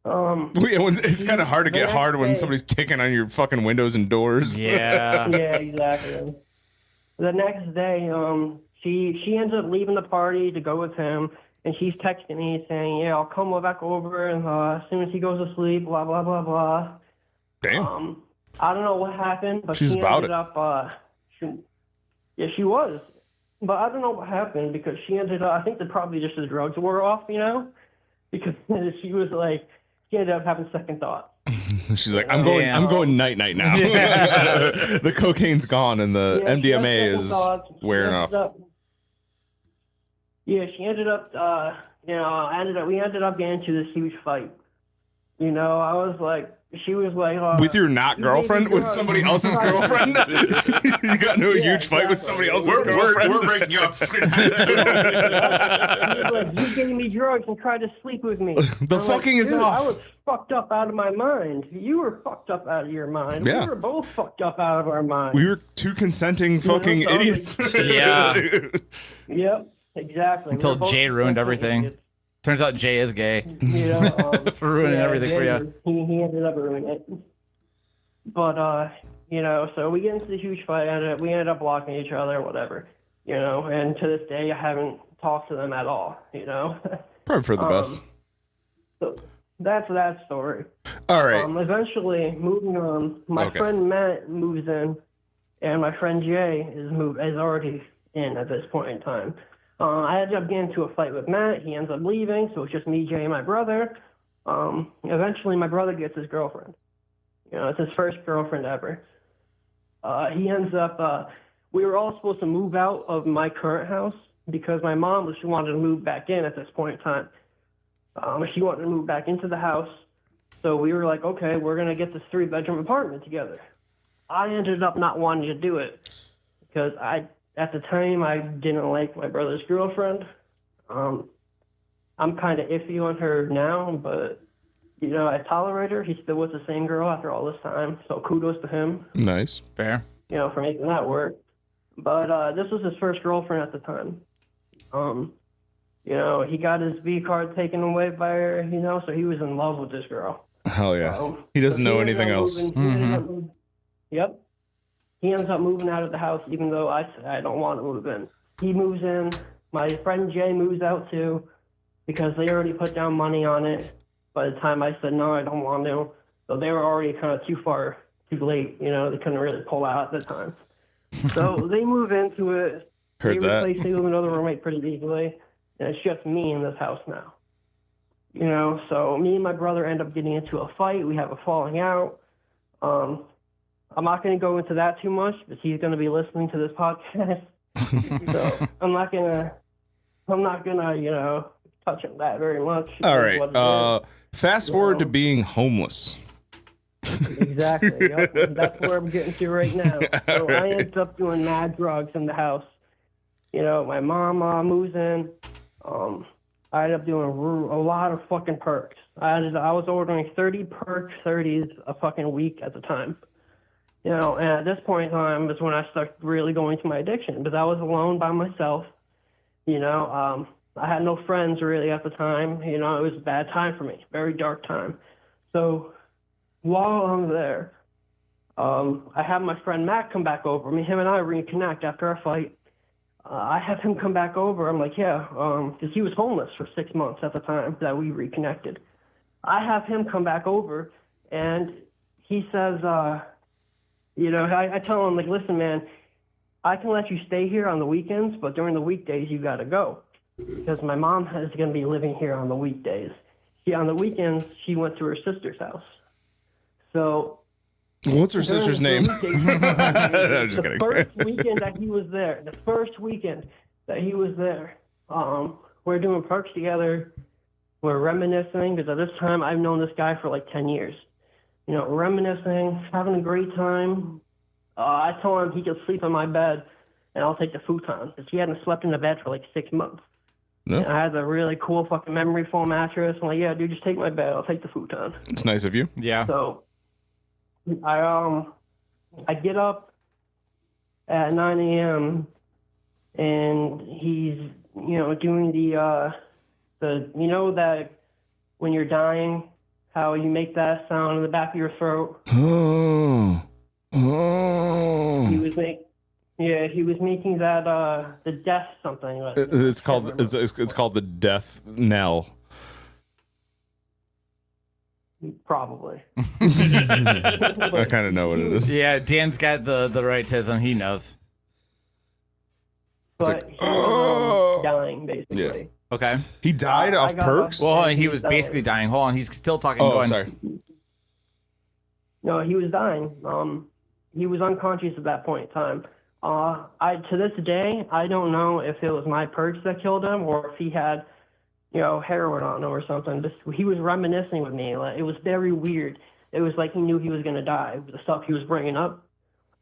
It's kind of hard to get hard when somebody's kicking on your fucking windows and doors. Yeah. Yeah, exactly. The next day, she ends up leaving the party to go with him, and she's texting me saying, "Yeah, I'll come back over, and as soon as he goes to sleep, blah blah blah blah." Damn. I don't know what happened, but She's she about ended it. up. She was, but I don't know what happened because she ended up. I think that probably just the drugs wore off, you know, because she was like, she ended up having second thoughts. She's like, I'm going night now. The cocaine's gone and the Yeah, she had MDMA second is thoughts. wearing off. She ended up, you know, we ended up getting into this huge fight. You know, I was like, she was like, With your not you girlfriend? made me With drunk. somebody else's girlfriend? You got into a huge fight with somebody else's girlfriend? We're breaking up. She was like, you gave me drugs and tried to sleep with me. The I'm fucking like, is dude, off. I was fucked up out of my mind. You were fucked up out of your mind. Yeah. We were both fucked up out of our mind. We were two consenting fucking so I was idiots. Yeah. Yep, exactly. Until We were both Jay ruined fucking everything. idiots. Turns out Jay is gay. You know, For ruining everything for you. He ended up ruining it. But you know, so we get into the huge fight. We ended up blocking each other, whatever. You know, and to this day, I haven't talked to them at all. You know. Probably for the best. So that's that story. All right. Eventually, moving on, my friend Matt moves in, and my friend Jay is already in at this point in time. I ended up getting into a fight with Matt. He ends up leaving, so it's just me, Jay, and my brother. Eventually, my brother gets his girlfriend. You know, it's his first girlfriend ever. He ends up, we were all supposed to move out of my current house because my mom she wanted to move back in at this point in time. She wanted to move back into the house. So we were like, okay, we're going to get this 3-bedroom apartment together. I ended up not wanting to do it because at the time, I didn't like my brother's girlfriend. I'm kind of iffy on her now, but, you know, I tolerate her. He's still with the same girl after all this time, so kudos to him. Nice. Fair. You know, for making that work. But this was his first girlfriend at the time. You know, he got his V card taken away by her, you know, so he was in love with this girl. Hell yeah. He doesn't know anything else. Yep. He ends up moving out of the house, even though I said I don't want to move in. He moves in. My friend Jay moves out too, because they already put down money on it. By the time I said no, I don't want to, so they were already kind of too far too late. You know, they couldn't really pull out at the time. So they move into it. Heard they that. replace me with another roommate pretty easily, and it's just me in this house now. You know, so me and my brother end up getting into a fight. We have a falling out. I'm not going to go into that too much because he's going to be listening to this podcast. So I'm not gonna, you know, touch on that very much. All It's what right. it Fast forward to being homeless. is. Exactly. Yep. That's where I'm getting to right now. So I ended up doing mad drugs in the house. You know, my mom moves in. I ended up doing a lot of fucking perks. I was ordering 30 perk 30s a fucking week at the time. You know, and at this point in time is when I started really going to my addiction because I was alone by myself. You know, I had no friends really at the time. You know, it was a bad time for me, very dark time. So while I'm there, I have my friend Matt come back over. Him and I reconnect after our fight. I have him come back over. I'm like, yeah, because he was homeless for 6 months at the time that we reconnected. I have him come back over, and he says, you know, I tell him, like, listen, man, I can let you stay here on the weekends, but during the weekdays, you got to go. Because my mom is going to be living here on the weekdays. On the weekends, she went to her sister's house. So What's her sister's name? I'm just the kidding. first weekend that he was there, we're doing perks together. We're reminiscing because at this time I've known this guy for like 10 years. You know, reminiscing, having a great time. I told him he could sleep in my bed and I'll take the futon because he hadn't slept in the bed for like 6 months. No, And I had a really cool fucking memory foam mattress. I'm like, yeah, dude, just take my bed. I'll take the futon. it's nice of you. Yeah. So I get up at 9 a.m. and he's, you know, doing the you know that when you're dying, how you make that sound in the back of your throat. Oh. He was making that the death something. It's called the death knell. Probably. I kind of know what it is. Yeah, Dan's got the rightism. He knows. But like, he was dying basically. Yeah. Okay. He died I off got perks. up- Well, And he he was died. basically dying. Hold on. He's still talking. Oh, going. sorry. No, he was dying. He was unconscious at that point in time. To this day, I don't know if it was my perks that killed him or if he had, you know, heroin on him or something. He was reminiscing with me. Like, it was very weird. It was like he knew he was going to die with the stuff he was bringing up,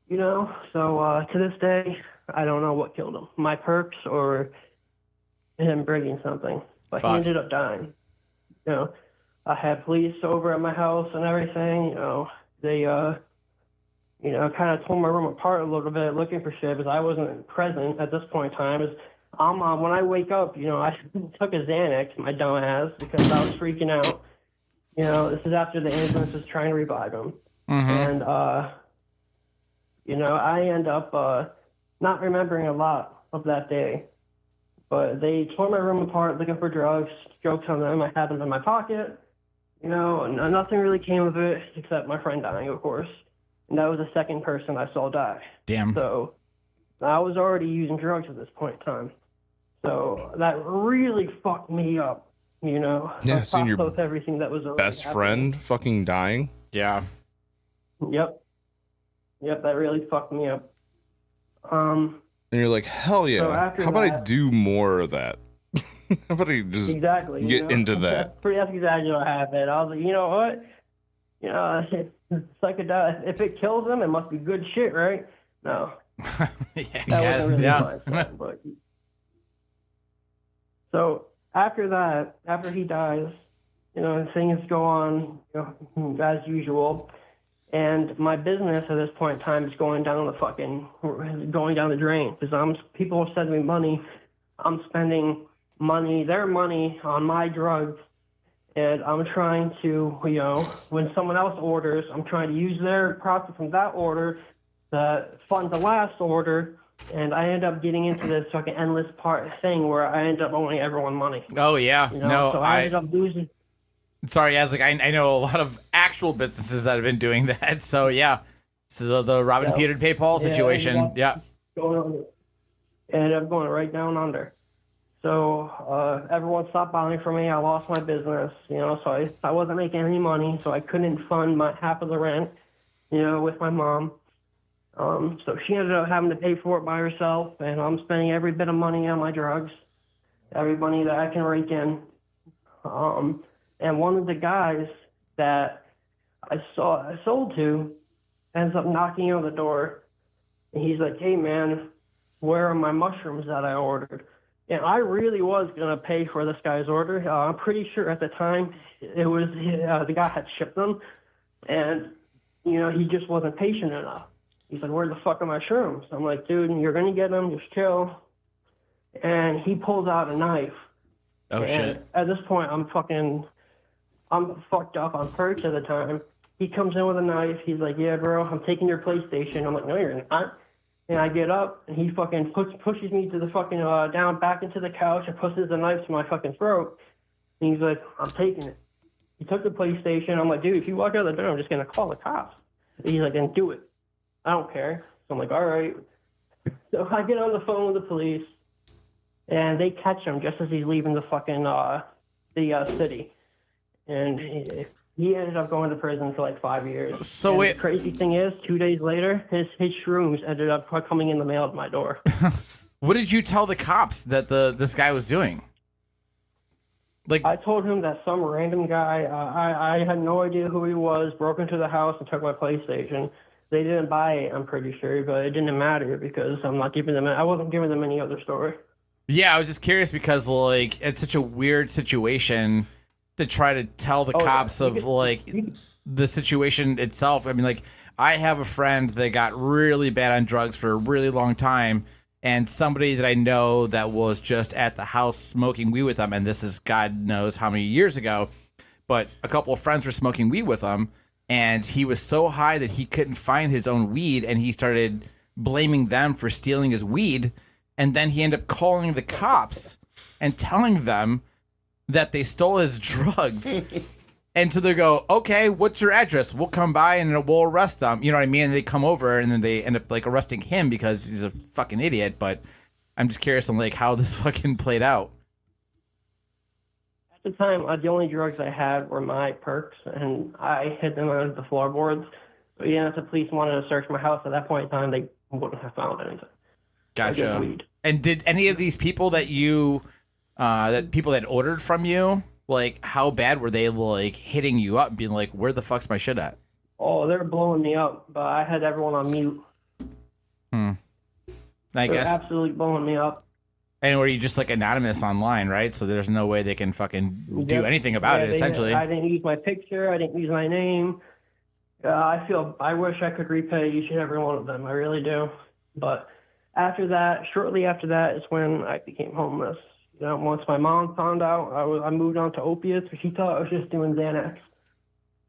you know? So to this day, I don't know what killed him. My perks or him bringing something. But Fuck. he ended up dying. You know, I had police over at my house and everything. You know, they, you know, kind of tore my room apart a little bit looking for shit because I wasn't present at this point in time. When I wake up, you know, I took a Xanax, my dumb ass, because I was freaking out. You know, this is after the ambulance was trying to revive him. And, you know, I end up not remembering a lot of that day. But they tore my room apart looking for drugs. Jokes on them. I had them in my pocket. You know, and nothing really came of it except my friend dying, of course. And that was the second person I saw die. Damn. So I was already using drugs at this point in time. So that really fucked me up, you know. Yeah, on seeing top your of everything that was already Best happening. friend fucking dying. Yeah. Yep, that really fucked me up. And you're like, hell yeah. So after How about I that- do more of that? How about I just Exactly. you get know? into that? That's exactly what happened. I was like, you know what? You know, psychedelic. If it kills them, it must be good shit, right? No, Yeah. that Yes. wasn't really Yeah. my son, but. So after that, after he dies, you know, things go on, you know, as usual. And my business at this point in time is going down the drain because people are sending me money. I'm spending their money on my drugs, and I'm trying to, you know, when someone else orders, I'm trying to use their profit from that order to fund the last order, and I end up getting into this fucking endless thing where I end up owing everyone money. Oh yeah. You know? No, so I ended up losing. Sorry, I was like, I know a lot of actual businesses that have been doing that. So yeah, So the Robin Yeah. Peter pay Paul Yeah, situation. yeah. Yeah. Going under. It ended up going right down under. So everyone stopped buying from me. I lost my business, so I wasn't making any money, so I couldn't fund my half of the rent, with my mom. So she ended up having to pay for it by herself, and I'm spending every bit of money on my drugs, every money that I can rake in. And one of the guys that I sold to ends up knocking on the door, and he's like, "Hey man, where are my mushrooms that I ordered?" And I really was gonna pay for this guy's order. I'm pretty sure at the time it was the guy had shipped them, and he just wasn't patient enough. He's like, "Where the fuck are my shrooms?" I'm like, "Dude, you're gonna get them. Just chill." And he pulls out a knife. Oh and shit. At this point, I'm fucked up on perch at the time. He comes in with a knife. He's like, "Yeah, bro, I'm taking your PlayStation." I'm like, "No, you're not." And I get up, and he fucking pushes me to the fucking down back into the couch and pushes the knife to my fucking throat. And he's like, "I'm taking it." He took the PlayStation. I'm like, "Dude, if you walk out the door, I'm just gonna call the cops." And he's like, "Then do it. I don't care." So I'm like, "All right." So I get on the phone with the police, and they catch him just as he's leaving the fucking the city, and he ended up going to prison for like 5 years. So and wait, the crazy thing is, 2 days later, his shrooms ended up coming in the mail at my door. what did you tell the cops that this guy was doing? Like, I told him that some random guy, I had no idea who he was, broke into the house and took my PlayStation. They didn't buy it, I'm pretty sure, but it didn't matter because I wasn't giving them any other story. yeah, I was just curious because like it's such a weird situation to try to tell the cops of the situation itself. I mean, like I have a friend that got really bad on drugs for a really long time, and somebody that I know that was just at the house smoking weed with them, and this is God knows how many years ago, but a couple of friends were smoking weed with him, and he was so high that he couldn't find his own weed, and he started blaming them for stealing his weed, and then he ended up calling the cops and telling them that they stole his drugs. And so they go, "Okay, what's your address? We'll come by and we'll arrest them." You know what I mean? And they come over and then they end up like arresting him because he's a fucking idiot. But I'm just curious on like how this fucking played out. At the time, the only drugs I had were my perks, and I hid them under the floorboards. But if the police wanted to search my house at that point in time, they wouldn't have found anything. Gotcha. Weed. And did any of these people that you, that people that ordered from you, like how bad were they like hitting you up, being like, "Where the fuck's my shit at?" Oh, they're blowing me up, but I had everyone on mute. I They're guess. absolutely blowing me up. And were you just like anonymous online, right? So there's no way they can fucking do anything about it, essentially. I didn't use my picture. I didn't use my name. I wish I could repay each and every one of them. I really do. But shortly after that is when I became homeless. Once my mom found out, I moved on to opiates. She thought I was just doing Xanax.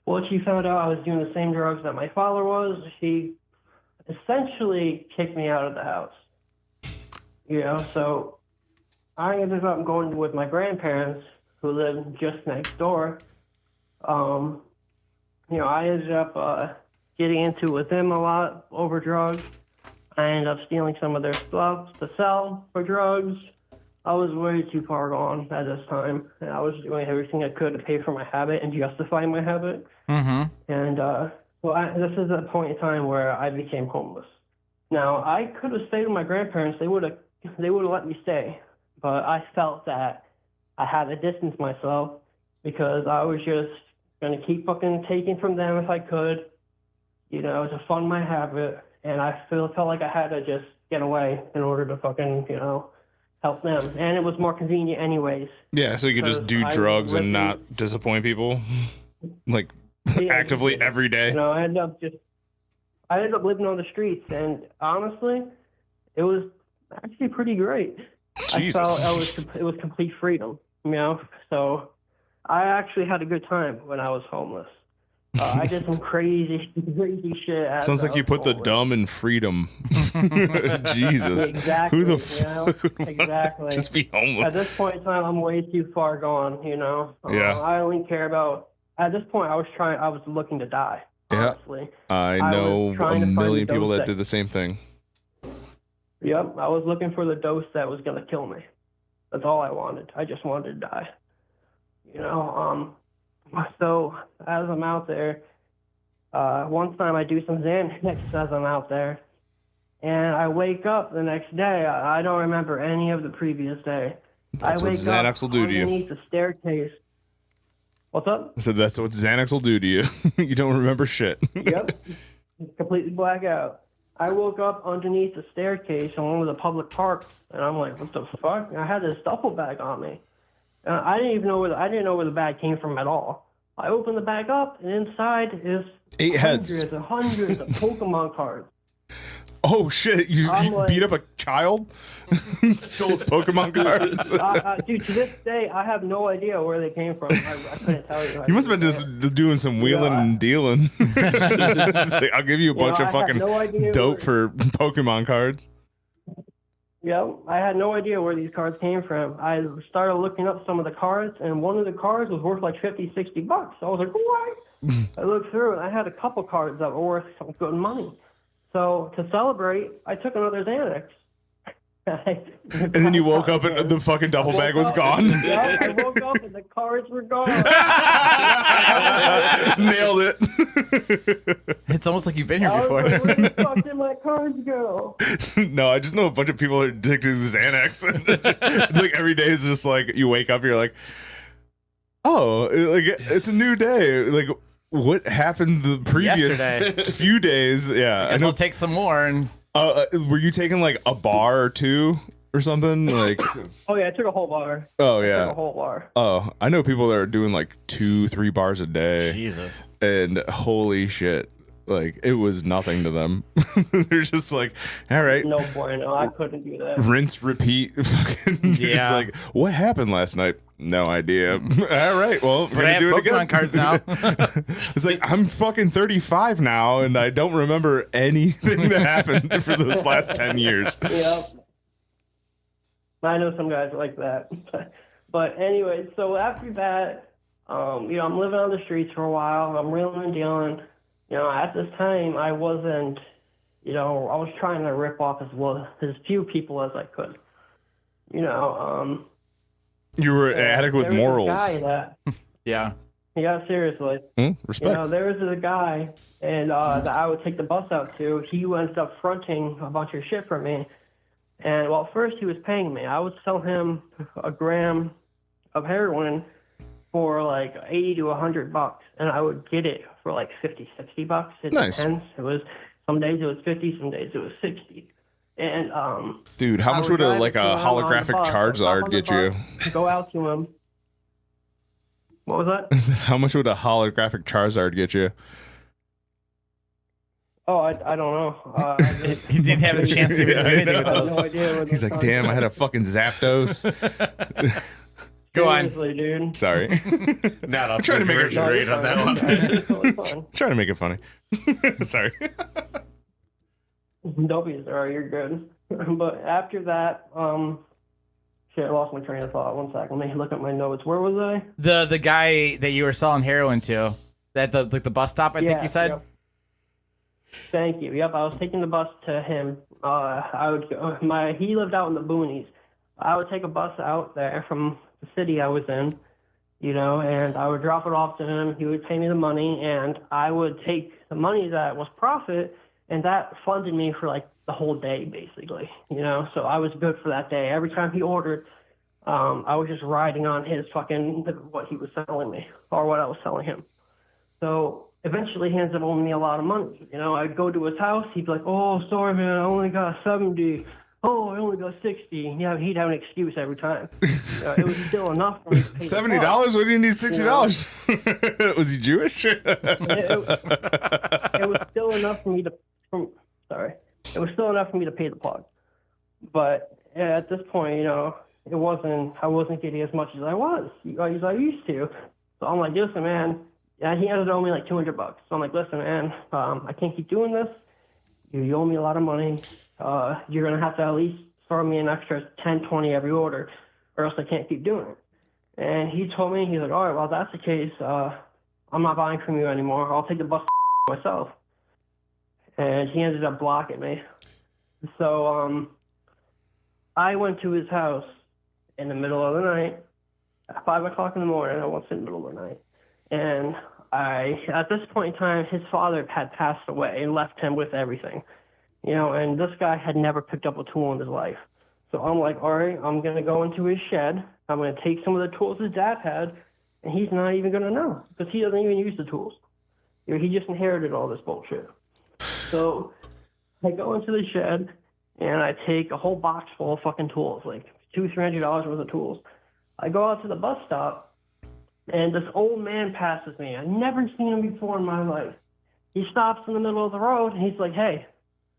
Once she found out I was doing the same drugs that my father was, she essentially kicked me out of the house. So I ended up going with my grandparents, who lived just next door. I ended up getting into it with them a lot over drugs. I ended up stealing some of their stuff to sell for drugs. I was way too far gone at this time, and I was doing everything I could to pay for my habit and justify my habit. Mm-hmm. And this is a point in time where I became homeless. Now, I could have stayed with my grandparents. They would have let me stay, but I felt that I had to distance myself because I was just going to keep fucking taking from them if I could, to fund my habit. And I felt like I had to just get away in order to fucking, help them. And it was more convenient anyways. Yeah, so you could just do drugs and not disappoint people, like actively every day. I ended up living on the streets, and honestly, it was actually pretty great. Jesus. I felt it was complete freedom, So I actually had a good time when I was homeless. I did some crazy shit. Sounds like you put the dumb in freedom. Jesus. Exactly. Who the fuck would Exactly. just be homeless? At this point in time, I'm way too far gone. Yeah. I only care about. At this point, I was looking to die. Yeah. honestly. I was know trying a to find million the people dose that did the same thing. Yep, I was looking for the dose that was going to kill me. That's all I wanted. I just wanted to die. You know, so as I'm out there, one time I do some Xanax as I'm out there, and I wake up the next day. I don't remember any of the previous day. That's I what wake Xanax up will do to you. underneath the staircase. What's up? I said that's what Xanax will do to you. You don't remember shit. Yep, completely black out. I woke up underneath the staircase on one of the public parks, and I'm like, "What the fuck?" And I had this duffel bag on me. I didn't even know I didn't know where the bag came from at all. I opened the bag up, and inside is 8 heads. hundreds and hundreds of Pokemon cards. Oh shit! You I'm like- beat up a child? Stole his Pokemon cards. Dude, to this day, I have no idea where they came from. I couldn't tell you. You must have been just doing some wheeling and dealing. It's like, I'll give you a bunch of I had fucking no idea dope for Pokemon cards. Yep, I had no idea where these cards came from. I started looking up some of the cards, and one of the cards was worth like $50, $60. I was like, what? I looked through, and I had a couple cards that were worth some good money. So to celebrate, I took another Xanax. And then you woke up and the fucking duffel bag was gone. Yep, I woke up and the cards were gone. Nailed it. It's almost like you've been here I was before. like, where the fuck did my cards go? No, I just know a bunch of people are addicted to Xanax. Like every day is just like you wake up, you're like, oh, like it's a new day. Like what happened the previous Yesterday. few days? Yeah, Guess I'll take some more and were you taking like a bar or two or something? Like, Oh yeah, I took a whole bar. oh I took a yeah. whole bar. Oh, I know people that are doing like 2-3 bars a day. Jesus. And holy shit, like it was nothing to them. They're just like, all right, No bueno, I couldn't do that. rinse, repeat. Fucking just Yeah. like, what happened last night? No idea. All right, well, we're But I gonna have do it Pokemon again. cards now. It's like I'm fucking 35 now, and I don't remember anything that happened for those last 10 years. Yep. I know some guys like that. But anyway, so after that, you know, I'm living on the streets for a while. I'm reeling and dealing. You know, at this time, I wasn't, you know, I was trying to rip off as few people as I could. You know, You were an addict with there was morals. this guy that, Yeah. yeah, seriously. Respect. You know, there was a guy, and that I would take the bus out to. He ended up fronting a bunch of shit for me. And well, first he was paying me. I would sell him a gram of heroin for like $80 to $100, and I would get it for like $50, $60. It Nice. depends. It was some days it was 50, some days it was 60. And Dude, how I much would would a drive like a around on the holographic bus, Charizard hop on the get you? bus, Go out to him. What was that? How much would a holographic Charizard get you? Oh, I don't know. He didn't have a chance to even do anything with I have those. no idea where He's those like, cards damn, I had are. a fucking Zapdos. Go on. Seriously, dude. Sorry. Not up trying to make it conversion rate on that one. It's totally fine. Trying to make it funny. Sorry. Don't be sorry, you're good. But after that, shit, I lost my train of thought. One sec, let me look at my notes. Where was I? The guy that you were selling heroin to, at the bus stop, I think you said. Yep. Thank you. Yep, I was taking the bus to him. I would go, he lived out in the boonies. I would take a bus out there from the city I was in, you know, and I would drop it off to him. He would pay me the money, and I would take the money that was profit, and that funded me for like the whole day, basically, you know. So I was good for that day. Every time he ordered, I was just riding on his fucking what he was selling me or what I was selling him. So eventually he ends up owing me a lot of money. You know, I'd go to his house. He'd be like, "Oh, sorry, man, I only got 70. Oh, I only got 60. Yeah, he'd have an excuse every time. It was still enough for me to pay the $70? car. What do you need $60? Was he Jewish? It was still enough for me to. It was still enough for me to pay the plug. But at this point, you know, I wasn't getting as much as I used to. So I'm like, listen, man. Yeah, he ended up owing me like $200. So I'm like, listen, man, I can't keep doing this. You owe me a lot of money. You're going to have to at least throw me an extra 10, 20 every order, or else I can't keep doing it. And he told me, he's like, all right, well, if that's the case, I'm not buying from you anymore. I'll take the bus myself. And he ended up blocking me. So I went to his house in the middle of the night, at 5 o'clock in the morning. I went in the middle of the night. And at this point in time, his father had passed away and left him with everything. And this guy had never picked up a tool in his life. So I'm like, all right, I'm going to go into his shed. I'm going to take some of the tools his dad had, and he's not even going to know because he doesn't even use the tools. He just inherited all this bullshit. So I go into the shed, and I take a whole box full of fucking tools, like $200-$300 worth of tools. I go out to the bus stop, and this old man passes me. I've never seen him before in my life. He stops in the middle of the road, and he's like, hey,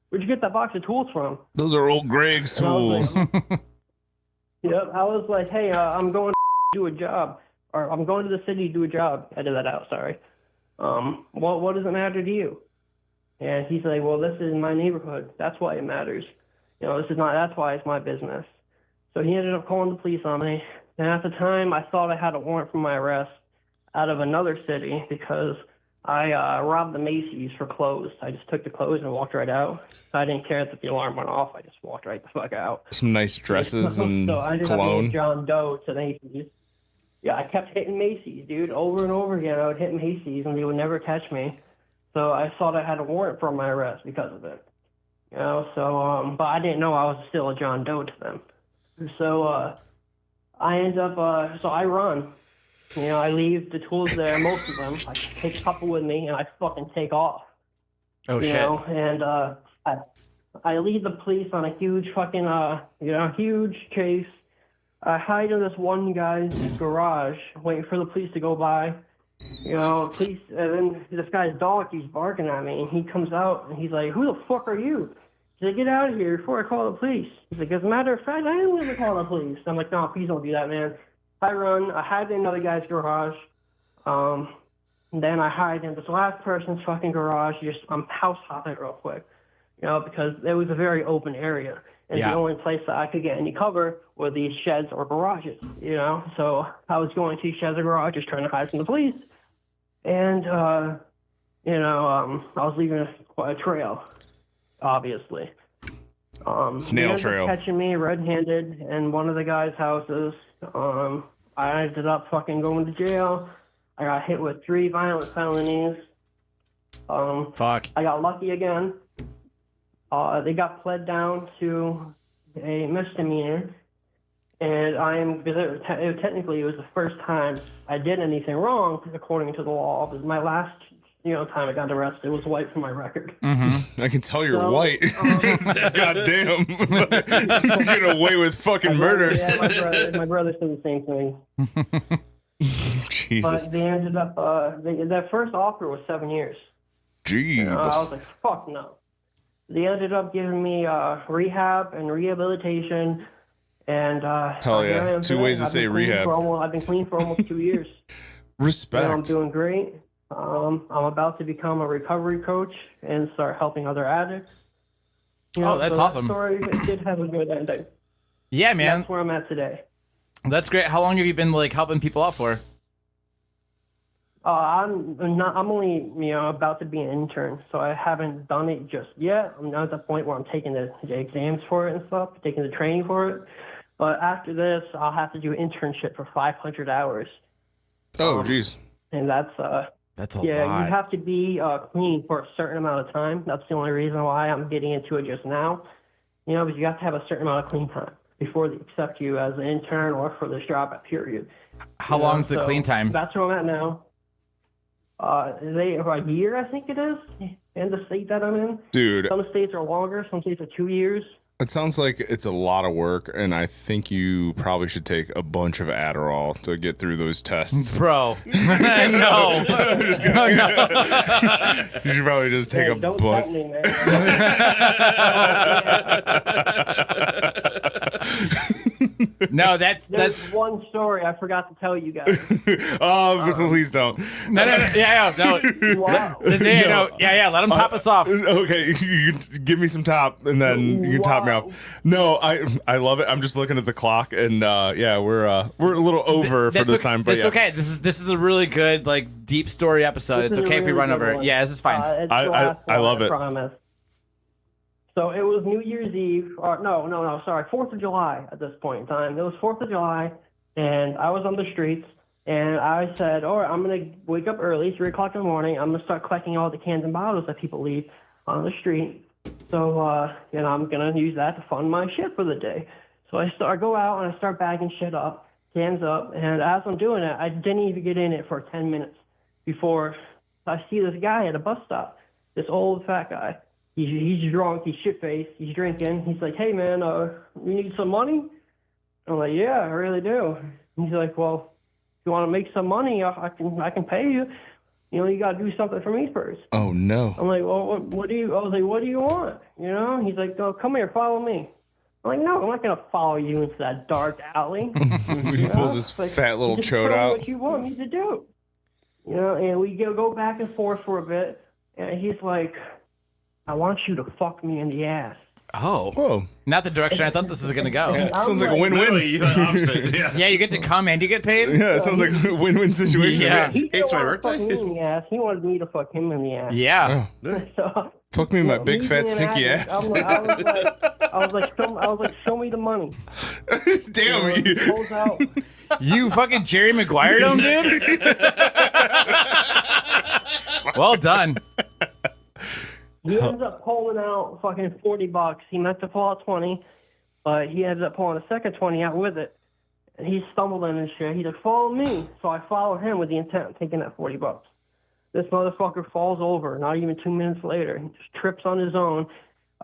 where'd you get that box of tools from? Those are old Greg's tools. Yep. I was like, hey, I'm going to do a job. Or I'm going to the city to do a job. Edit that out, sorry. What does it matter to you? And he's like, well, this is my neighborhood. That's why it matters. That's why it's my business. So he ended up calling the police on me. And at the time, I thought I had a warrant for my arrest out of another city because I robbed the Macy's for clothes. I just took the clothes and walked right out. I didn't care that the alarm went off. I just walked right the fuck out. Some nice dresses and so I ended up cologne. being John Doe to Macy's. Yeah, I kept hitting Macy's, dude, over and over again. I would hit Macy's, and they would never catch me. So I thought I had a warrant for my arrest because of it. But I didn't know I was still a John Doe to them. So I end up, so I run. I leave the tools there, most of them. I take a couple with me, and I fucking take off. Oh, shit. And I lead the police on a huge fucking, huge chase. I hide in this one guy's garage, waiting for the police to go by. Police, and then this guy's dog keeps barking at me, and he comes out, and he's like, who the fuck are you? He's like, get out of here before I call the police. He's like, as a matter of fact, I am going to call the police. I'm like, no, please don't do that, man. I run. I hide in another guy's garage. And then I hide in this last person's fucking garage. I'm house hopping real quick, because it was a very open area. And the only place that I could get any cover were these sheds or garages, So I was going to sheds or garages trying to hide from the police. And, I was leaving a trail, obviously. Snail trail. Catching me red-handed in one of the guys' houses. I ended up fucking going to jail. I got hit with 3 violent felonies. Fuck. I got lucky again. They got pled down to a misdemeanor, and technically it was the first time I did anything wrong according to the law. It was my last time I got arrested was white for my record. Mm-hmm. I can tell you're white. Goddamn. You get away with fucking murder. Yeah, my brother said the same thing. Jesus. But they ended up, that first offer was 7 years. Jeez. I was like, fuck no. They ended up giving me rehab and rehabilitation. And hell yeah. 2 ways to say rehab. I've been clean for almost 2 years. Respect. I'm doing great. I'm about to become a recovery coach and start helping other addicts. That's awesome. That story did have a good ending. Yeah, man. That's where I'm at today. That's great. How long have you been helping people out for? I'm only about to be an intern, so I haven't done it just yet. I'm not at the point where I'm taking the exams for it and stuff, taking the training for it. But after this, I'll have to do an internship for 500 hours. Oh, jeez. And that's a lot. you have to be clean for a certain amount of time. That's the only reason why I'm getting into it just now. Because you have to have a certain amount of clean time before they accept you as an intern or for this job period. How long's the clean time? That's where I'm at now. A year, I think it is, in the state that I'm in. Dude. Some states are longer, some states are 2 years. It sounds like it's a lot of work, and I think you probably should take a bunch of Adderall to get through those tests. Bro. No. You should probably just take a don't bunch. tempt me, man. No, that's There's one story I forgot to tell you guys. Oh, please don't. no. Yeah, no. Wow. Yeah. Let him top us off. Okay, you give me some top, and then you can top me Wow. off. No, I love it. I'm just looking at the clock, and yeah, we're a little over for this time, but it's yeah. okay. This is a really good like deep story episode. This It's is a okay if we really run good over. one. Yeah, this is fine. It's the last I one, love it. Promise. So it was New Year's Eve, or no, sorry, 4th of July at this point in time. It was 4th of July, and I was on the streets, and I said, all right, I'm going to wake up early, 3 o'clock in the morning. I'm going to start collecting all the cans and bottles that people leave on the street. So, I'm going to use that to fund my shit for the day. So I go out, and I start bagging shit up, cans up, and as I'm doing it, I didn't even get in it for 10 minutes before I see this guy at a bus stop, this old fat guy. He's drunk, he's shit-faced, he's drinking. He's like, hey, man, you need some money? I'm like, yeah, I really do. He's like, well, if you want to make some money, I can pay you. You got to do something for me first. Oh no. I'm like, well, I was like, what do you want? He's like, oh, come here, follow me. I'm like, no, I'm not going to follow you into that dark alley. He pulls his Like, fat little just chode tell me out. what you want me to do. And we go back and forth for a bit, and he's like, I want you to fuck me in the ass. Oh, Whoa. not the direction I thought this was gonna go. I'm Sounds like a like, win-win. Literally, you the opposite. Yeah. Yeah, you get to come and you get paid. Yeah, it sounds like a win-win situation. Yeah. He It's didn't my want to fuck birthday. me in the ass. He wanted me to fuck him in the ass. Yeah. So, Fuck me in my big me fat being stinky an ass. addict, I was like, show me the money. Damn He you. pulls out. You fucking Jerry Maguire him, dude. Well done. He ends up pulling out fucking $40. He meant to pull out 20, but he ends up pulling a second 20 out with it. And he's stumbling and shit. He's like, follow me. So I follow him with the intent of taking that $40. This motherfucker falls over. Not even 2 minutes later, he just trips on his own.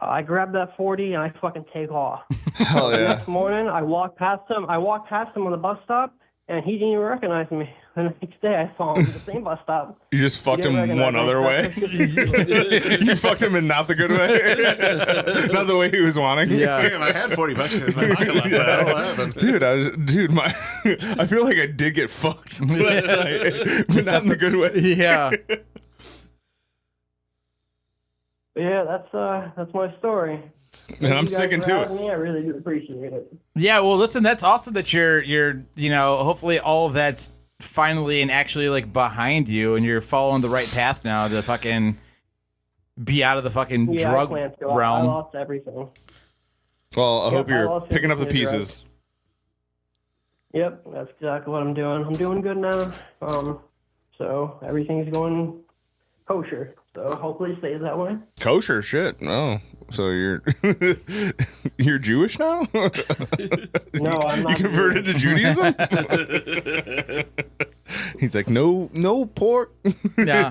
I grab that 40 and I fucking take off. Hell The yeah. next morning, I walked past him. on the bus stop, and he didn't even recognize me. And the next day, I saw him at the same bus stop. You just fucked He him didn't one recognize other me. way. You fucked him in not the good way. Not the way he was wanting. Yeah. Damn, I had $40 in my pocket last night. What happened? Dude, I feel like I did get fucked last night, but not in the good way. Yeah. Yeah, that's my story. And I'm You guys sticking for to having it. me. I really do appreciate it. Yeah, well, listen, that's awesome that you're hopefully all of that's finally and actually like behind you, and you're following the right path now to fucking be out of the fucking Yeah, drug I planned to. I realm. lost everything. Well, I hope I you're lost picking up the everything to pieces. Yep, that's exactly what I'm doing. I'm doing good now. So everything's going kosher. So hopefully it stays that way. Kosher shit. Oh, so you're you're Jewish now? No, I'm You not. converted to Judaism? He's like, no pork. Yeah.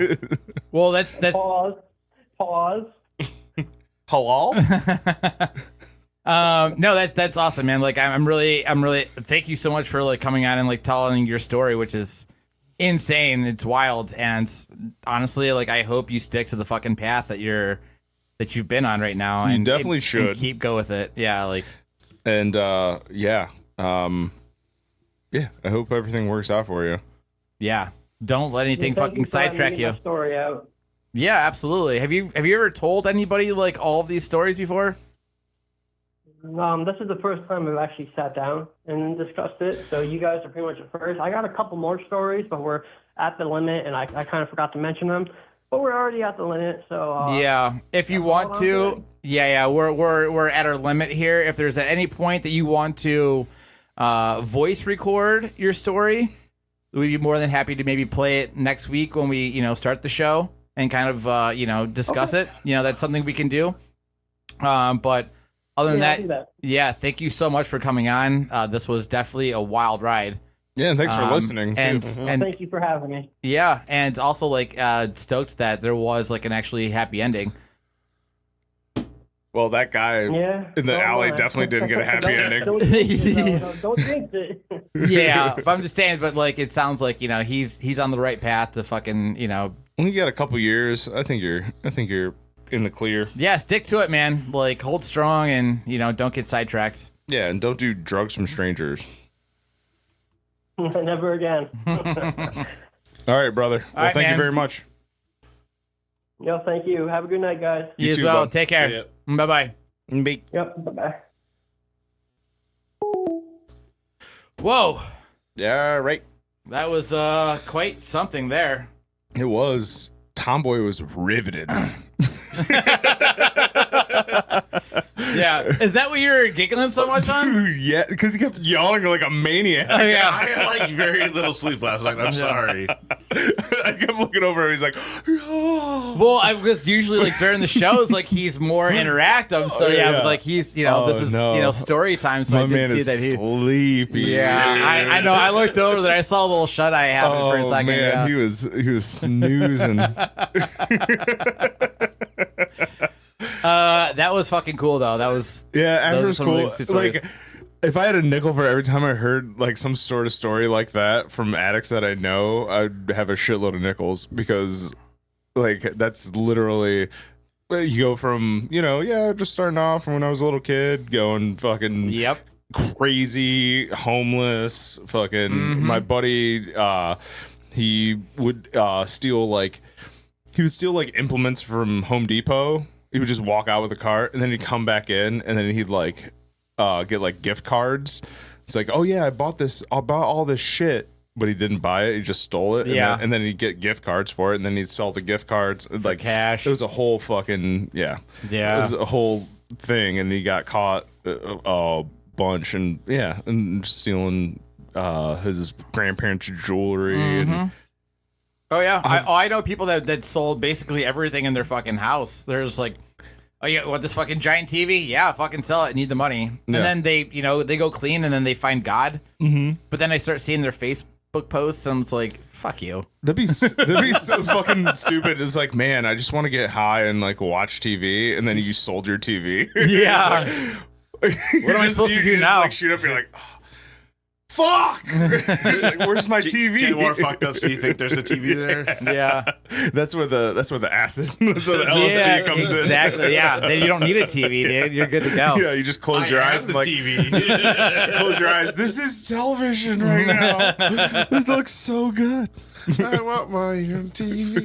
Well, that's Pause. Halal? no, that's awesome, man. Like I'm really thank you so much for like coming on and like telling your story, which is insane. It's wild, and honestly, like I hope you stick to the fucking path that you've been on right now. You And definitely and should. keep go with it. Yeah, like And yeah. Yeah, I hope everything works out for you. yeah. Don't let anything Thank fucking you for letting me sidetrack get you. my story out. Yeah, absolutely. Have you ever told anybody like all of these stories before? This is the first time I've actually sat down and discussed it. So you guys are pretty much the first. I got a couple more stories, but we're at the limit, and I kind of forgot to mention them. But we're already at the limit, so Yeah, if you that's want all I'm to, doing. yeah, we're at our limit here. If there's at any point that you want to voice record your story, we'd be more than happy to maybe play it next week when we start the show and kind of discuss it. That's something we can do. But other than I'll do that, yeah, thank you so much for coming on. This was definitely a wild ride. Yeah, and thanks for listening. too. And Thank you for having me. yeah, and also like stoked that there was like an actually happy ending. Well, that guy Yeah. in the so alley am I. definitely didn't get a happy ending. Don't jinx it, though. Don't jinx it. Yeah, but I'm just saying. But like, it sounds like he's on the right path to fucking When you got a couple years, I think you're in the clear. yeah, stick to it, man. Like, hold strong and don't get sidetracked. Yeah, and don't do drugs from strangers. Never again. All right, brother. Well, right, thank you man. very much. Yo, thank you. Have a good night, guys. You as too, well. bud. Take care. Yeah. Bye-bye. Yep. Bye-bye. Whoa. Yeah, right. That was quite something there. It was. Tomboy was riveted. Yeah. Is that what you're giggling so much on? Dude, yeah, because he kept yawning like a maniac. Oh, yeah. I had like very little sleep last night. I'm sorry. I kept looking over and he's like, oh. Well, I was usually like during the shows, like he's more interactive. So yeah, yeah. but like he's, this is, no. story time. So My I did man see is that he. sleepy. Yeah, I know. I looked over there. I saw a little shut eye happen for a second. Man, Yeah. he was snoozing. That was fucking cool though. That was Yeah, Those after are some really school, good stories. like if I had a nickel for every time I heard like some sort of story like that from addicts that I know, I'd have a shitload of nickels because like that's literally you go from just starting off from when I was a little kid, going fucking yep. crazy, homeless, fucking. Mm-hmm. My buddy, he would steal like implements from Home Depot. He would just walk out with a cart and then he'd come back in and then he'd like get like gift cards. It's like, oh yeah, I bought all this shit, but he didn't buy it. He just stole it. Yeah. And then he'd get gift cards for it and then he'd sell the gift cards like cash. It was a whole fucking Yeah. It was a whole thing, and he got caught a bunch, and stealing his grandparents' jewelry. And Oh yeah, I know people that sold basically everything in their fucking house. They're just like, oh yeah, what, this fucking giant TV? Yeah, fucking sell it. Need the money. And then they go clean, and then they find God. Mm-hmm. But then I start seeing their Facebook posts, and I'm just like, fuck you. that'd be so fucking stupid. It's like, man, I just want to get high and like watch TV, and then you sold your TV. Yeah. What am I supposed to do now? Like shoot up, you're like, oh, fuck. Like, where's my TV? Get more fucked up so you think there's a TV there. Yeah. That's where the acid, that's where the LSD Yeah, comes in. exactly. Yeah. Then you don't need a TV, dude. You're good to go. Yeah, you just close your eyes and like TV. close your eyes. This is television right now. This looks so good. I want my TV.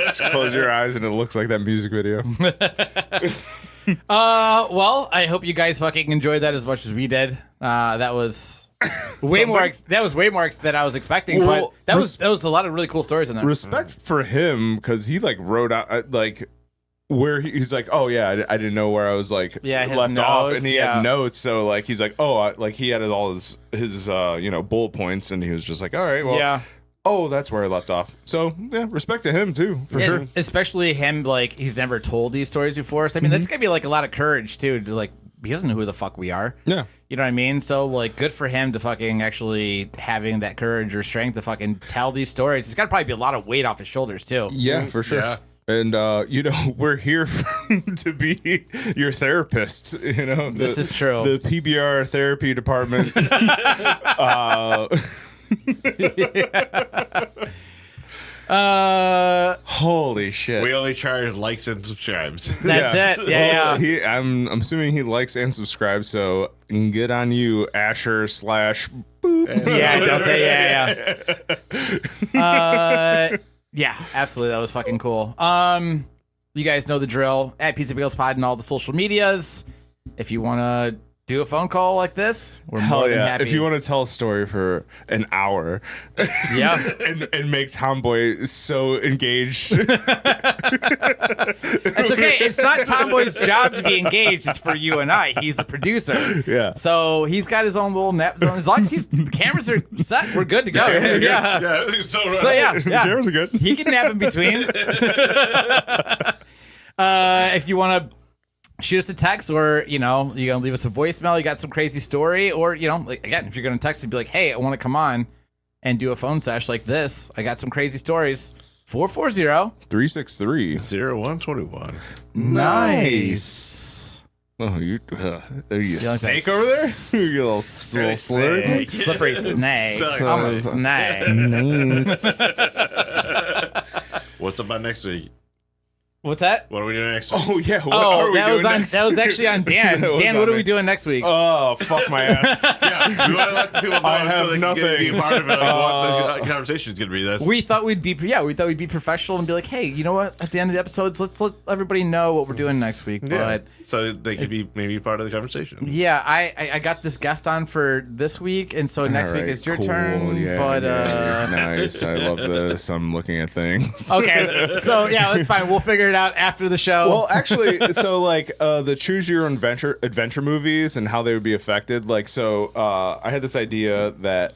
Just close your eyes and it looks like that music video. Well, I hope you guys fucking enjoyed that as much as we did. That was way more. That was way more than I was expecting. Well, but that was a lot of really cool stories in there. Respect for him because he like wrote out like where he's like, oh yeah, I didn't know where I was like Yeah, his left off, notes, and he yeah. had notes. So like he's like, oh, like he had all his bullet points, and he was just like, all right, well, Yeah. oh, that's where I left off. So yeah, respect to him too, for sure. Especially him, like he's never told these stories before. So I mean, that's gotta be like a lot of courage too. To like, he doesn't know who the fuck we are. Yeah. You know what I mean? So like, good for him to fucking actually having that courage or strength to fucking tell these stories. It's got to probably be a lot of weight off his shoulders too. Yeah, for sure. Yeah. And we're here to be your therapists. This is true. The PBR therapy department. Holy shit! We only charge likes and subscribes. That's it. Yeah, yeah. I'm assuming he likes and subscribes. So good on you, Asher / Boop. Yeah, it does say, yeah. Yeah, absolutely. That was fucking cool. You guys know the drill. At Pizza Bagels Pod and all the social medias. If you want to do a phone call like this, we're Hell more than yeah! happy. If you want to tell a story for an hour, Yeah. and make Tomboy so engaged, It's okay. It's not Tomboy's job to be engaged. It's for you and I. He's the producer. Yeah. So he's got his own little nap zone. As long as the cameras are set, we're good to go. Yeah. Yeah, everything's so right. So yeah, the cameras are good. He can nap in between. If you want to shoot us a text, or you're gonna leave us a voicemail, you got some crazy story, or like, again, if you're gonna text and be like, hey, I want to come on and do a phone sesh like this, I got some crazy stories. 363. 0121. Nice. Oh, you are you a like snake that? over there? You little slur. Slippery snake. Sucks. I'm a snake. Nice. What's about next week? What's that? What are we doing next week? Oh yeah. What Oh, are we that doing was on. next? That was actually on Dan. That was Dan, on what are me. we doing next week? Oh fuck my ass. Yeah, we want to let the people know I have so they can be a nothing. part of it. Like, what the conversation is going to be. That's We thought we'd be professional and be like, hey, you know what? At the end of the episodes, let's let everybody know what we're doing next week. yeah. But So they could be maybe part of the conversation. yeah, I got this guest on for this week, and so next week Alright, is your cool. turn. Yeah, but yeah. Nice. I love this. I'm looking at things. okay, so yeah, that's fine. We'll figure it out after the show. Well, actually, so like the choose your own adventure movies and how they would be affected. Like, so I had this idea that,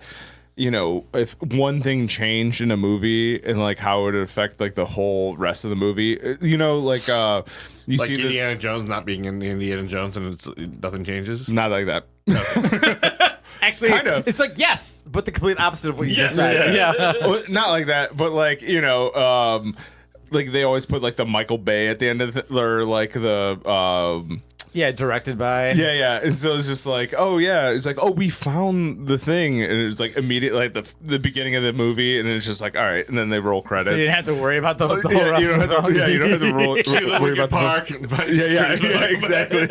you know, if one thing changed in a movie and like how it would affect like the whole rest of the movie, you know, like you Like see Indiana Jones not being in Indiana Jones and nothing changes. not like that. actually, kinda. it's like yes, but the complete opposite of what you just said. Yeah. Well, not like that, but like, you know, like they always put like the Michael Bay at the end of or like the Yeah, directed by. yeah, and so it's just like, oh yeah, it's like, oh, we found the thing, and it's like immediately like the beginning of the movie, and it's just like, all right, and then they roll credits. So you didn't have to worry about the whole yeah, rest you don't of have the to, yeah, you don't have to worry Lincoln about Park. yeah, exactly.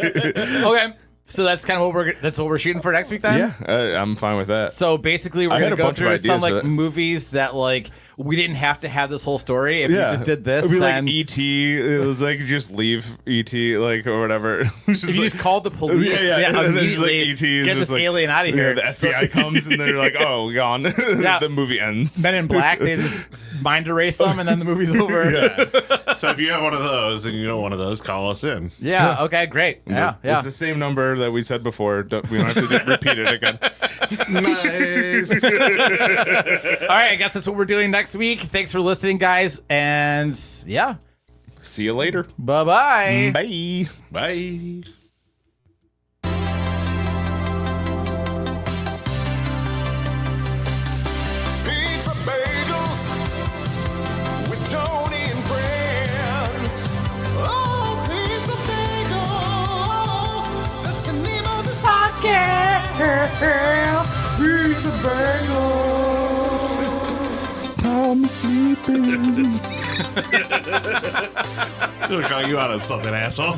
Okay, so that's kind of what we're shooting for next week then. Yeah, I'm fine with that. So basically, we're I had gonna a go bunch of through some ideas, like but- movies that like we didn't have to have this whole story. If yeah, you just did this, it'd be then like E.T. It was like just leave E.T. like or whatever. if you just called the police, and then just, like, immediately E.T. is get just this like, alien out of yeah, here. the FBI comes and they're like, oh, gone. The movie ends. Men in Black, they just mind erase them, and then the movie's over. Yeah. So if you have one of those and you know one of those, call us in. Yeah. Okay. Great. Yeah. Yeah. It's the same number that we said before. We don't have to repeat it again. Nice. All right. I guess that's what we're doing next week. Thanks for listening, guys. And yeah. See you later. Bye-bye. Bye. Bye. Pizza Bagels with Tony and friends. Oh, Pizza Bagels. That's the name of this podcast. Pizza Bagels. I'm sleeping. I'm gonna call you out on something, asshole.